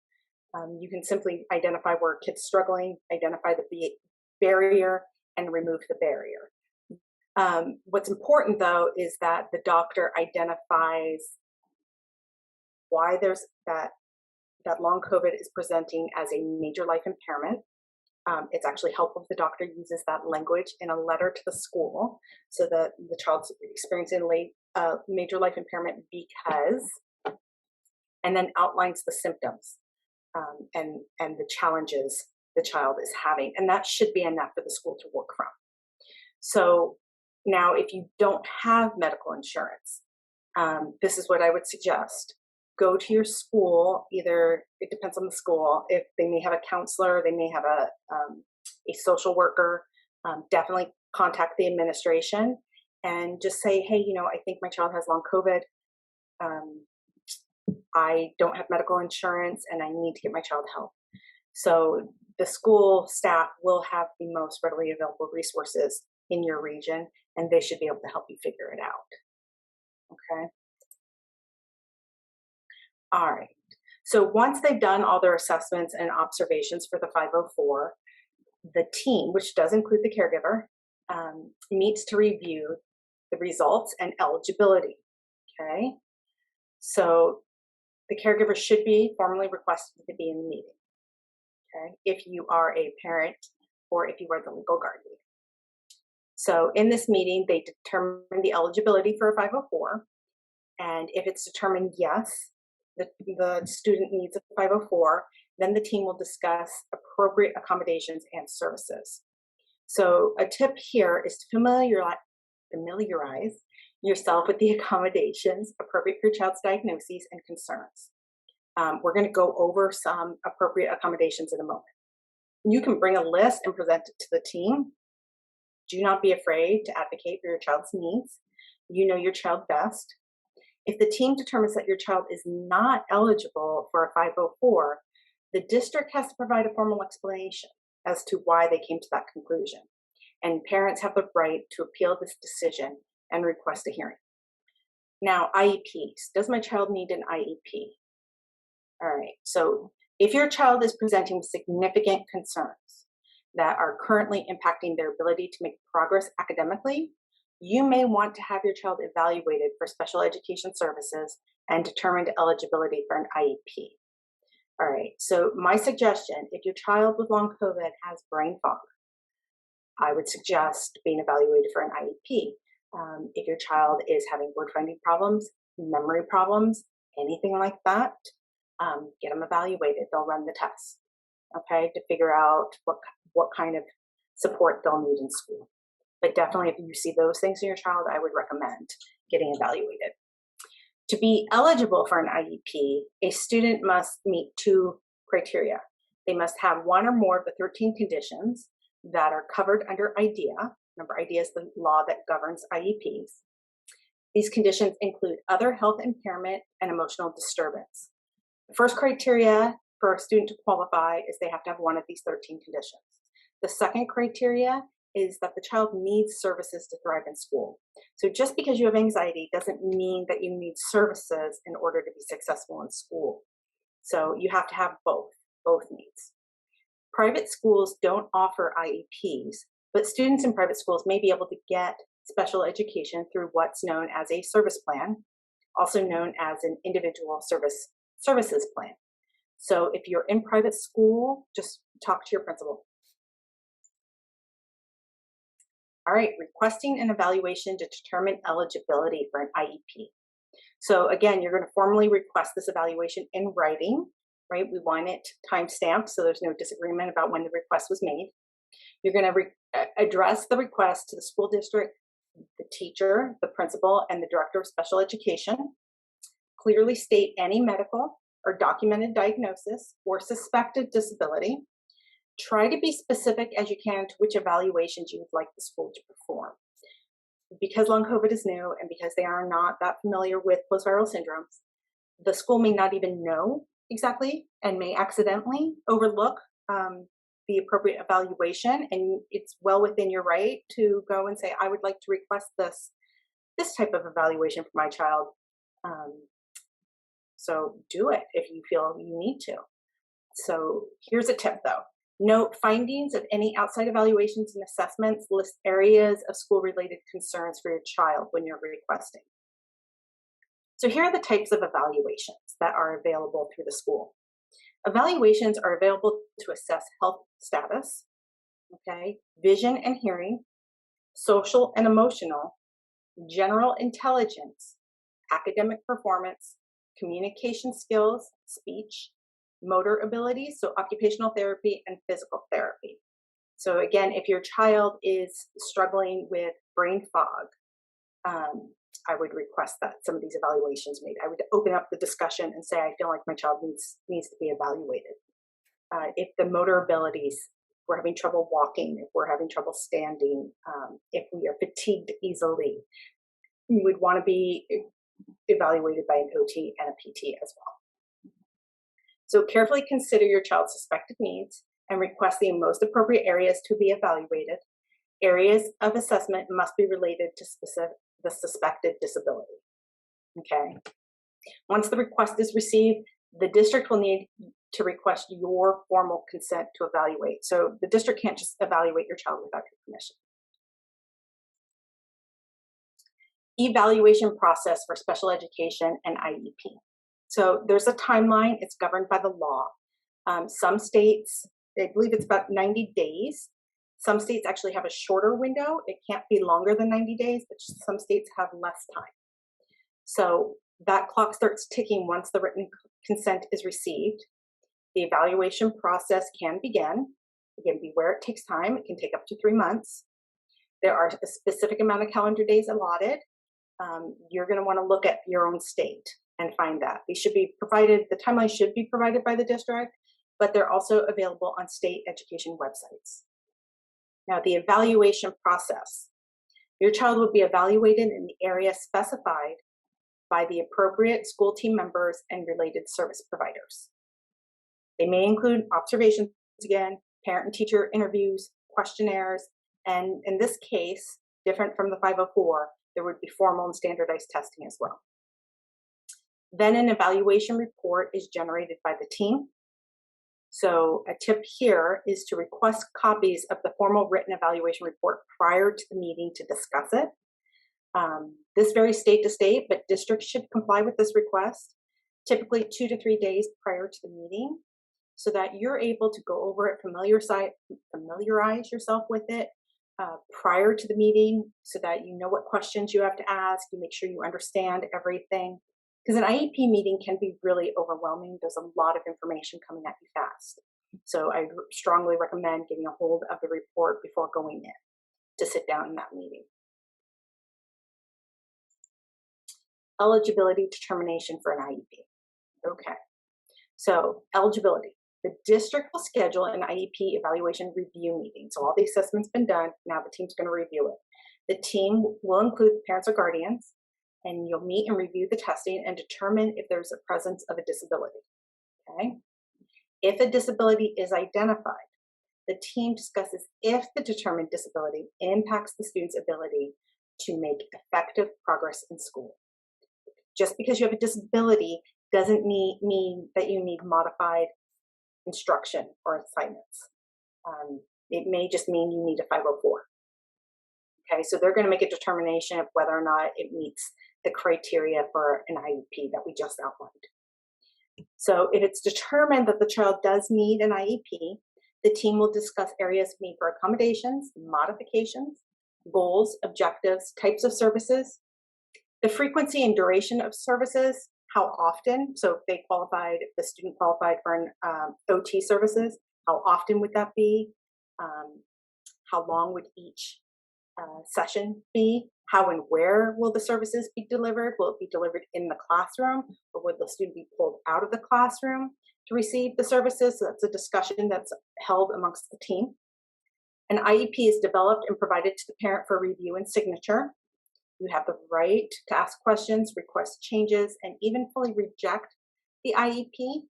You can simply identify where a kid's struggling, identify the barrier, and remove the barrier. What's important, though, is that the doctor identifies why there's that long COVID is presenting as a major life impairment. It's actually helpful if the doctor uses that language in a letter to the school so that the child's experiencing major life impairment because, and then outlines the symptoms and the challenges the child is having. And that should be enough for the school to work from. So now if you don't have medical insurance, this is what I would suggest. Go to your school, either, it depends on the school, if they may have a counselor, they may have a social worker, definitely contact the administration and just say, hey, I think my child has long COVID. I don't have medical insurance and I need to get my child help. So the school staff will have the most readily available resources in your region and they should be able to help you figure it out. Okay. All right. So once they've done all their assessments and observations for the 504, the team, which does include the caregiver, meets to review the results and eligibility. Okay. So the caregiver should be formally requested to be in the meeting. Okay. If you are a parent or if you are the legal guardian. So in this meeting, they determine the eligibility for a 504. And if it's determined yes, the student needs a 504, then the team will discuss appropriate accommodations and services. So a tip here is to familiarize yourself with the accommodations appropriate for your child's diagnoses and concerns. We're going to go over some appropriate accommodations in a moment. You can bring a list and present it to the team. Do not be afraid to advocate for your child's needs. You know your child best. If the team determines that your child is not eligible for a 504, the district has to provide a formal explanation as to why they came to that conclusion. And parents have the right to appeal this decision and request a hearing. Now, IEPs. Does my child need an IEP? All right. So if your child is presenting significant concerns that are currently impacting their ability to make progress academically, you may want to have your child evaluated for special education services and determined eligibility for an IEP. All right, so my suggestion, if your child with long COVID has brain fog, I would suggest being evaluated for an IEP. If your child is having word finding problems, memory problems, anything like that, get them evaluated. They'll run the test, okay, to figure out what kind of support they'll need in school. But definitely if you see those things in your child, I would recommend getting evaluated. To be eligible for an IEP, a student must meet 2 criteria. They must have 1 or more of the 13 conditions that are covered under IDEA. Remember, IDEA is the law that governs IEPs. These conditions include other health impairment and emotional disturbance. The first criteria for a student to qualify is they have to have 1 of these 13 conditions. The second criteria is that the child needs services to thrive in school. So just because you have anxiety doesn't mean that you need services in order to be successful in school. So you have to have both needs. Private schools don't offer IEPs, but students in private schools may be able to get special education through what's known as a service plan, also known as an individual services plan. So if you're in private school, just talk to your principal. All right, requesting an evaluation to determine eligibility for an IEP. So again, you're going to formally request this evaluation in writing, right? We want it timestamped so there's no disagreement about when the request was made. You're going to address the request to the school district, the teacher, the principal, and the director of special education. Clearly state any medical or documented diagnosis or suspected disability. Try to be specific as you can to which evaluations you would like the school to perform. Because long COVID is new and because they are not that familiar with post-viral syndromes, the school may not even know exactly and may accidentally overlook the appropriate evaluation. And it's well within your right to go and say, I would like to request this type of evaluation for my child. So do it if you feel you need to. So here's a tip though. Note findings of any outside evaluations and assessments. List areas of school-related concerns for your child when you're requesting. So here are the types of evaluations that are available through the school. Evaluations are available to assess health status, okay, vision and hearing, social and emotional, general intelligence, academic performance, communication skills, speech, motor abilities, so occupational therapy and physical therapy. So again, if your child is struggling with brain fog, I would request that some of these evaluations made. I would open up the discussion and say, I feel like my child needs to be evaluated. If the motor abilities, we're having trouble walking, if we're having trouble standing, if we are fatigued easily, we would want to be evaluated by an OT and a PT as well. So carefully consider your child's suspected needs and request the most appropriate areas to be evaluated. Areas of assessment must be related to the suspected disability. Okay. Once the request is received, the district will need to request your formal consent to evaluate. So the district can't just evaluate your child without your permission. Evaluation process for special education and IEP. So there's a timeline. It's governed by the law. Some states, I believe it's about 90 days. Some states actually have a shorter window. It can't be longer than 90 days, but some states have less time. So that clock starts ticking once the written consent is received. The evaluation process can begin. Again, beware it takes time. It can take up to 3 months. There are a specific amount of calendar days allotted. You're going to want to look at your own state and find that. These should be provided, the timeline should be provided by the district, but they're also available on state education websites. Now, the evaluation process. Your child will be evaluated in the area specified by the appropriate school team members and related service providers. They may include observations again, parent and teacher interviews, questionnaires, and in this case, different from the 504, there would be formal and standardized testing as well. Then an evaluation report is generated by the team. So a tip here is to request copies of the formal written evaluation report prior to the meeting to discuss it. This varies state to state, but districts should comply with this request, typically 2 to 3 days prior to the meeting, so that you're able to go over it, familiarize yourself with it prior to the meeting, so that you know what questions you have to ask, you make sure you understand everything. Because an IEP meeting can be really overwhelming. There's a lot of information coming at you fast. So I strongly recommend getting a hold of the report before going in. to sit down in that meeting. Eligibility determination for an IEP. Okay, so eligibility. The district will schedule an IEP evaluation review meeting. So all the assessment's been done, now the team's going to review it. The team will include parents or guardians, and you'll meet and review the testing and determine if there's a presence of a disability. Okay? If a disability is identified, the team discusses if the determined disability impacts the student's ability to make effective progress in school. Just because you have a disability doesn't mean that you need modified instruction or assignments. It may just mean you need a 504. Okay, so they're going to make a determination of whether or not it meets the criteria for an IEP that we just outlined. So if it's determined that the child does need an IEP, the team will discuss areas of need for accommodations, modifications, goals, objectives, types of services, the frequency and duration of services, how often, so if the student qualified for an OT services, how often would that be? How long would each session be? How and where will the services be delivered? Will it be delivered in the classroom, or would the student be pulled out of the classroom to receive the services? So that's a discussion that's held amongst the team. An IEP is developed and provided to the parent for review and signature. You have the right to ask questions, request changes, and even fully reject the IEP,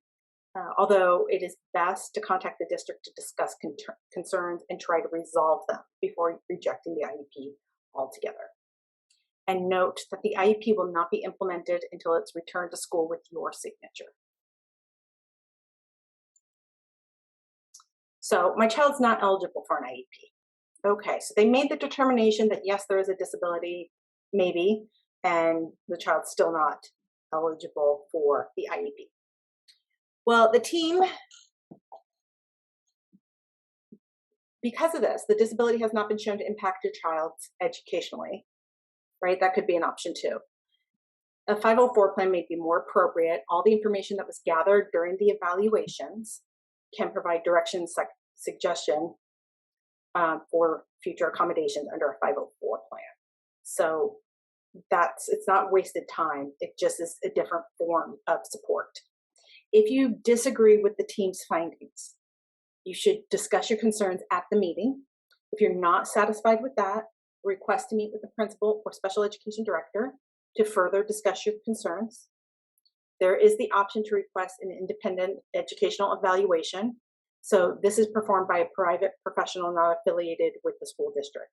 although it is best to contact the district to discuss concerns and try to resolve them before rejecting the IEP altogether. And note that the IEP will not be implemented until it's returned to school with your signature. So my child's not eligible for an IEP. Okay, so they made the determination that yes, there is a disability, maybe, and the child's still not eligible for the IEP. Well, the team, because of this, the disability has not been shown to impact your child educationally, right? That could be an option too. A 504 plan may be more appropriate. All the information that was gathered during the evaluations can provide direction, suggestion for future accommodations under a 504 plan. So it's not wasted time. It just is a different form of support. If you disagree with the team's findings, you should discuss your concerns at the meeting. If you're not satisfied with that, request to meet with the principal or special education director to further discuss your concerns. There is the option to request an independent educational evaluation. So this is performed by a private professional not affiliated with the school district.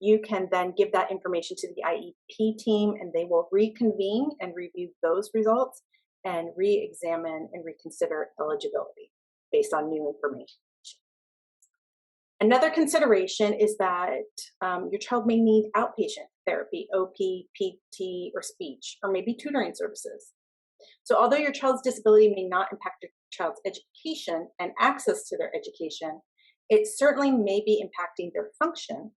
You can then give that information to the IEP team, and they will reconvene and review those results and re-examine and reconsider eligibility based on new information. Another consideration is that your child may need outpatient therapy, OP, PT, or speech, or maybe tutoring services. So although your child's disability may not impact your child's education and access to their education, it certainly may be impacting their function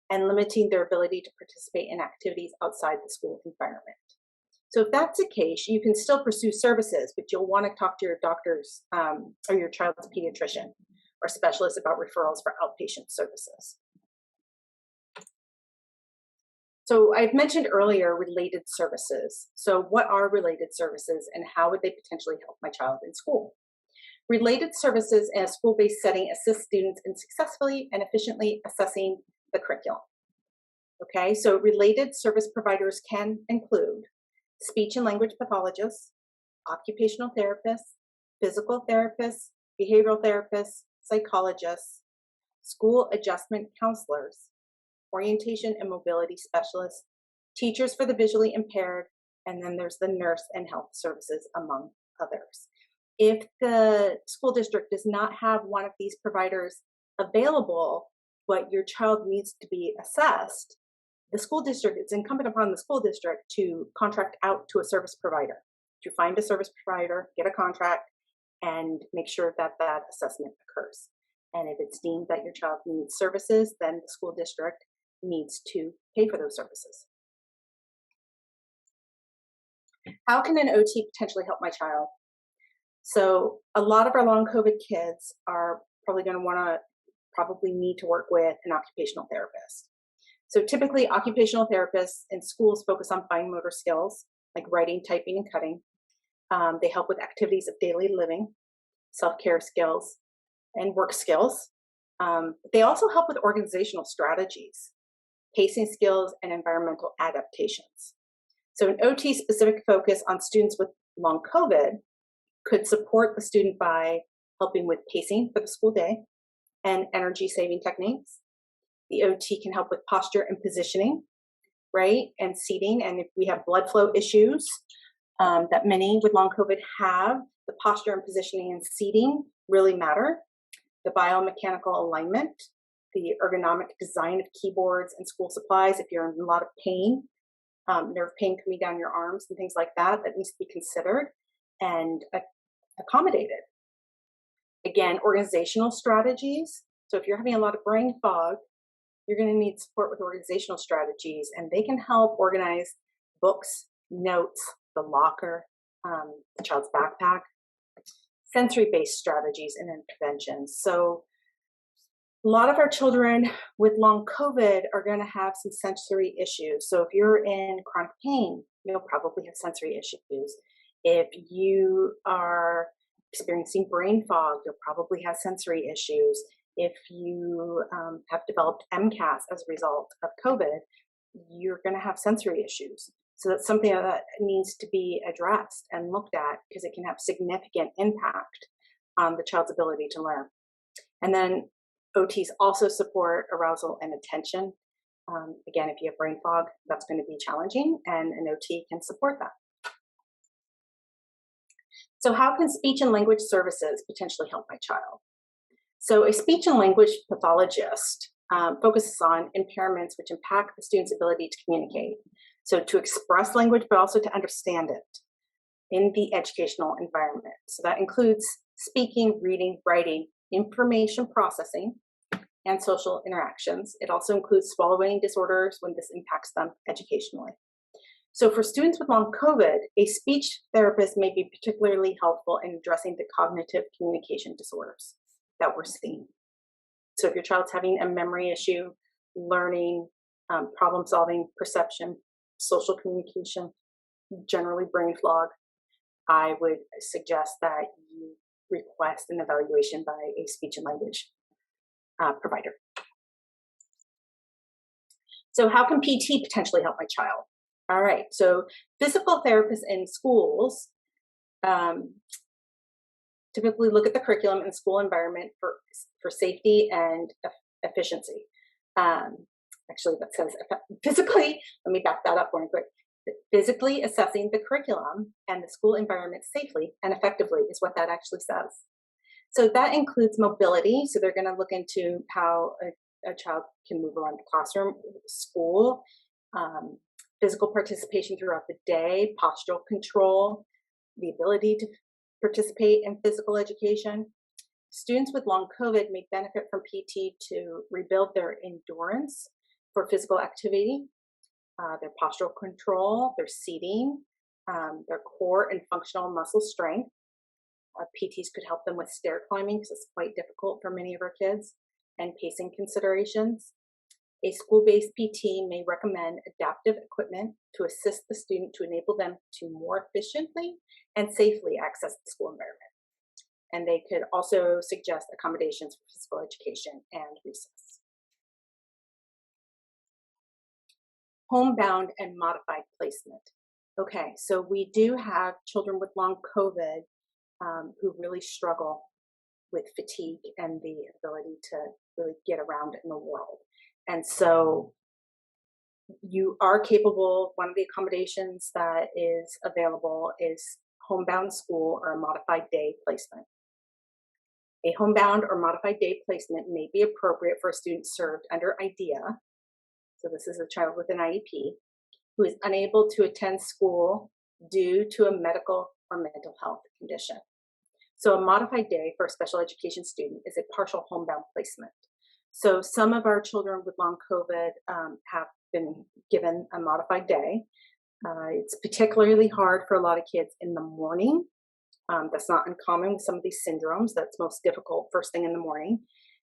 and limiting their ability to participate in activities outside the school environment. So if that's the case, you can still pursue services, but you'll want to talk to your doctors or your child's pediatrician or specialist about referrals for outpatient services. So I've mentioned earlier related services. So what are related services and how would they potentially help my child in school? Related services in a school-based setting assist students in successfully and efficiently assessing the curriculum. Okay, so related service providers can include speech and language pathologists, occupational therapists, physical therapists, behavioral therapists, psychologists, school adjustment counselors, orientation and mobility specialists, teachers for the visually impaired, and then there's the nurse and health services, among others. If the school district does not have one of these providers available, but your child needs to be assessed, the school district, it's incumbent upon the school district to contract out to a service provider, to find a service provider, get a contract, and make sure that that assessment occurs. And if it's deemed that your child needs services, then the school district needs to pay for those services. How can an OT potentially help my child? So a lot of our long COVID kids are probably going to want to probably need to work with an occupational therapist. So typically occupational therapists in schools focus on fine motor skills like writing, typing, and cutting. They help with activities of daily living, self-care skills, and work skills. They also help with organizational strategies, pacing skills, and environmental adaptations. So an OT specific focus on students with long COVID could support the student by helping with pacing for the school day and energy saving techniques. The OT can help with posture and positioning, right? And seating. And if we have blood flow issues that many with long COVID have, the posture and positioning and seating really matter. The biomechanical alignment, the ergonomic design of keyboards and school supplies. If you're in a lot of pain, nerve pain coming down your arms and things like that, that needs to be considered and accommodated. Again, organizational strategies. So if you're having a lot of brain fog, you're going to need support with organizational strategies, and they can help organize books, notes, the locker, the child's backpack, sensory-based strategies and interventions. So a lot of our children with long COVID are going to have some sensory issues. So if you're in chronic pain, you'll probably have sensory issues. If you are experiencing brain fog, you'll probably have sensory issues. If you have developed MCAS as a result of COVID, you're going to have sensory issues. So that's something that needs to be addressed and looked at because it can have significant impact on the child's ability to learn. And then OTs also support arousal and attention. Again, if you have brain fog, that's going to be challenging, and an OT can support that. So how can speech and language services potentially help my child? So a speech and language pathologist focuses on impairments which impact the student's ability to communicate. So to express language, but also to understand it in the educational environment. So that includes speaking, reading, writing, information processing, and social interactions. It also includes swallowing disorders when this impacts them educationally. So for students with long COVID, a speech therapist may be particularly helpful in addressing the cognitive communication disorders that we're seeing. So if your child's having a memory issue, learning, problem solving, perception, social communication, generally brain fog, I would suggest that you request an evaluation by a speech and language provider. So how can PT potentially help my child? All right, so physical therapists in schools typically look at the curriculum and school environment for safety and efficiency. Actually, that says physically, let me back that up one quick. Physically assessing the curriculum and the school environment safely and effectively is what that actually says. So that includes mobility. So they're going to look into how a child can move around the classroom, school, physical participation throughout the day, postural control, the ability to participate in physical education. Students with long COVID may benefit from PT to rebuild their endurance for physical activity, their postural control, their seating, their core and functional muscle strength. PTs could help them with stair climbing because it's quite difficult for many of our kids, and pacing considerations. A school-based PT may recommend adaptive equipment to assist the student to enable them to more efficiently and safely access the school environment. And they could also suggest accommodations for physical education and recess. Homebound and modified placement. Okay, so we do have children with long COVID who really struggle with fatigue and the ability to really get around in the world. And so you are capable, one of the accommodations that is available is homebound school or a modified day placement. A homebound or modified day placement may be appropriate for a student served under IDEA. So this is a child with an IEP who is unable to attend school due to a medical or mental health condition. So a modified day for a special education student is a partial homebound placement. So some of our children with long COVID have been given a modified day. It's particularly hard for a lot of kids in the morning. That's not uncommon with some of these syndromes. That's most difficult first thing in the morning.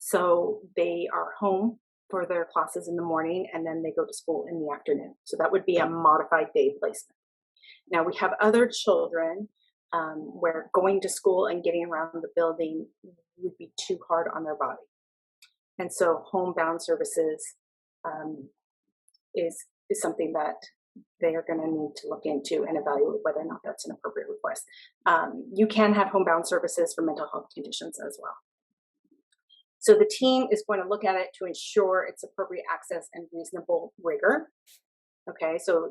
So they are home for their classes in the morning and then they go to school in the afternoon. So that would be a modified day placement. Now we have other children where going to school and getting around the building would be too hard on their body. And so homebound services is something that they are going to need to look into and evaluate whether or not that's an appropriate request. You can have homebound services for mental health conditions as well. So the team is going to look at it to ensure it's appropriate access and reasonable rigor. Okay, so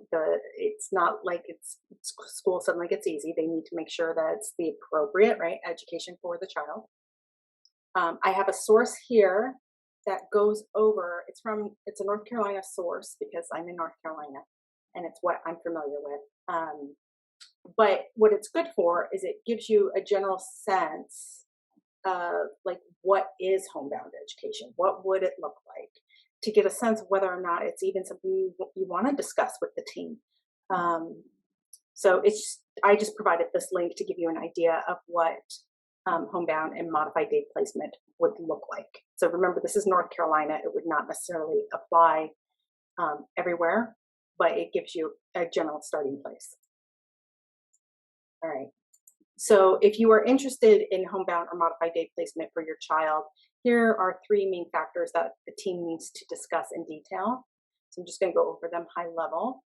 it's not like it's school suddenly gets easy. They need to make sure that it's the appropriate, right, education for the child. I have a source here that goes over, it's a North Carolina source because I'm in North Carolina and it's what I'm familiar with. But what it's good for is it gives you a general sense of like, what is homebound education? What would it look like? To get a sense of whether or not it's even something you want to discuss with the team. So I just provided this link to give you an idea of what homebound and modified day placement would look like. So remember, this is North Carolina. It would not necessarily apply everywhere, but it gives you a general starting place. All right. So if you are interested in homebound or modified day placement for your child, here are 3 main factors that the team needs to discuss in detail. So I'm just going to go over them high level.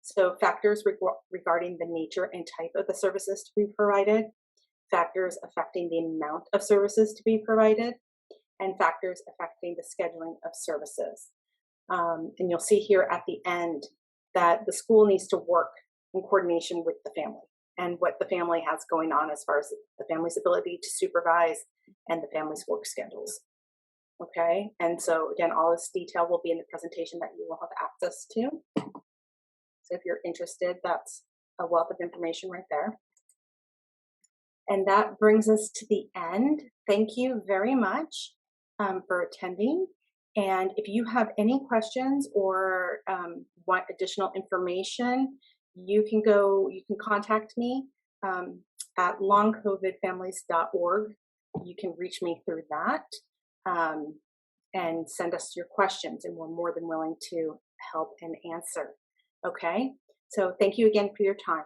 So factors regarding the nature and type of the services to be provided, factors affecting the amount of services to be provided, and factors affecting the scheduling of services. And you'll see here at the end that the school needs to work in coordination with the family and what the family has going on as far as the family's ability to supervise and the family's work schedules. Okay, and so again, all this detail will be in the presentation that you will have access to. So if you're interested, that's a wealth of information right there. And that brings us to the end. Thank you very much for attending. And if you have any questions or want additional information, you can contact me at longcovidfamilies.org. You can reach me through that and send us your questions, and we're more than willing to help and answer. Okay, so thank you again for your time.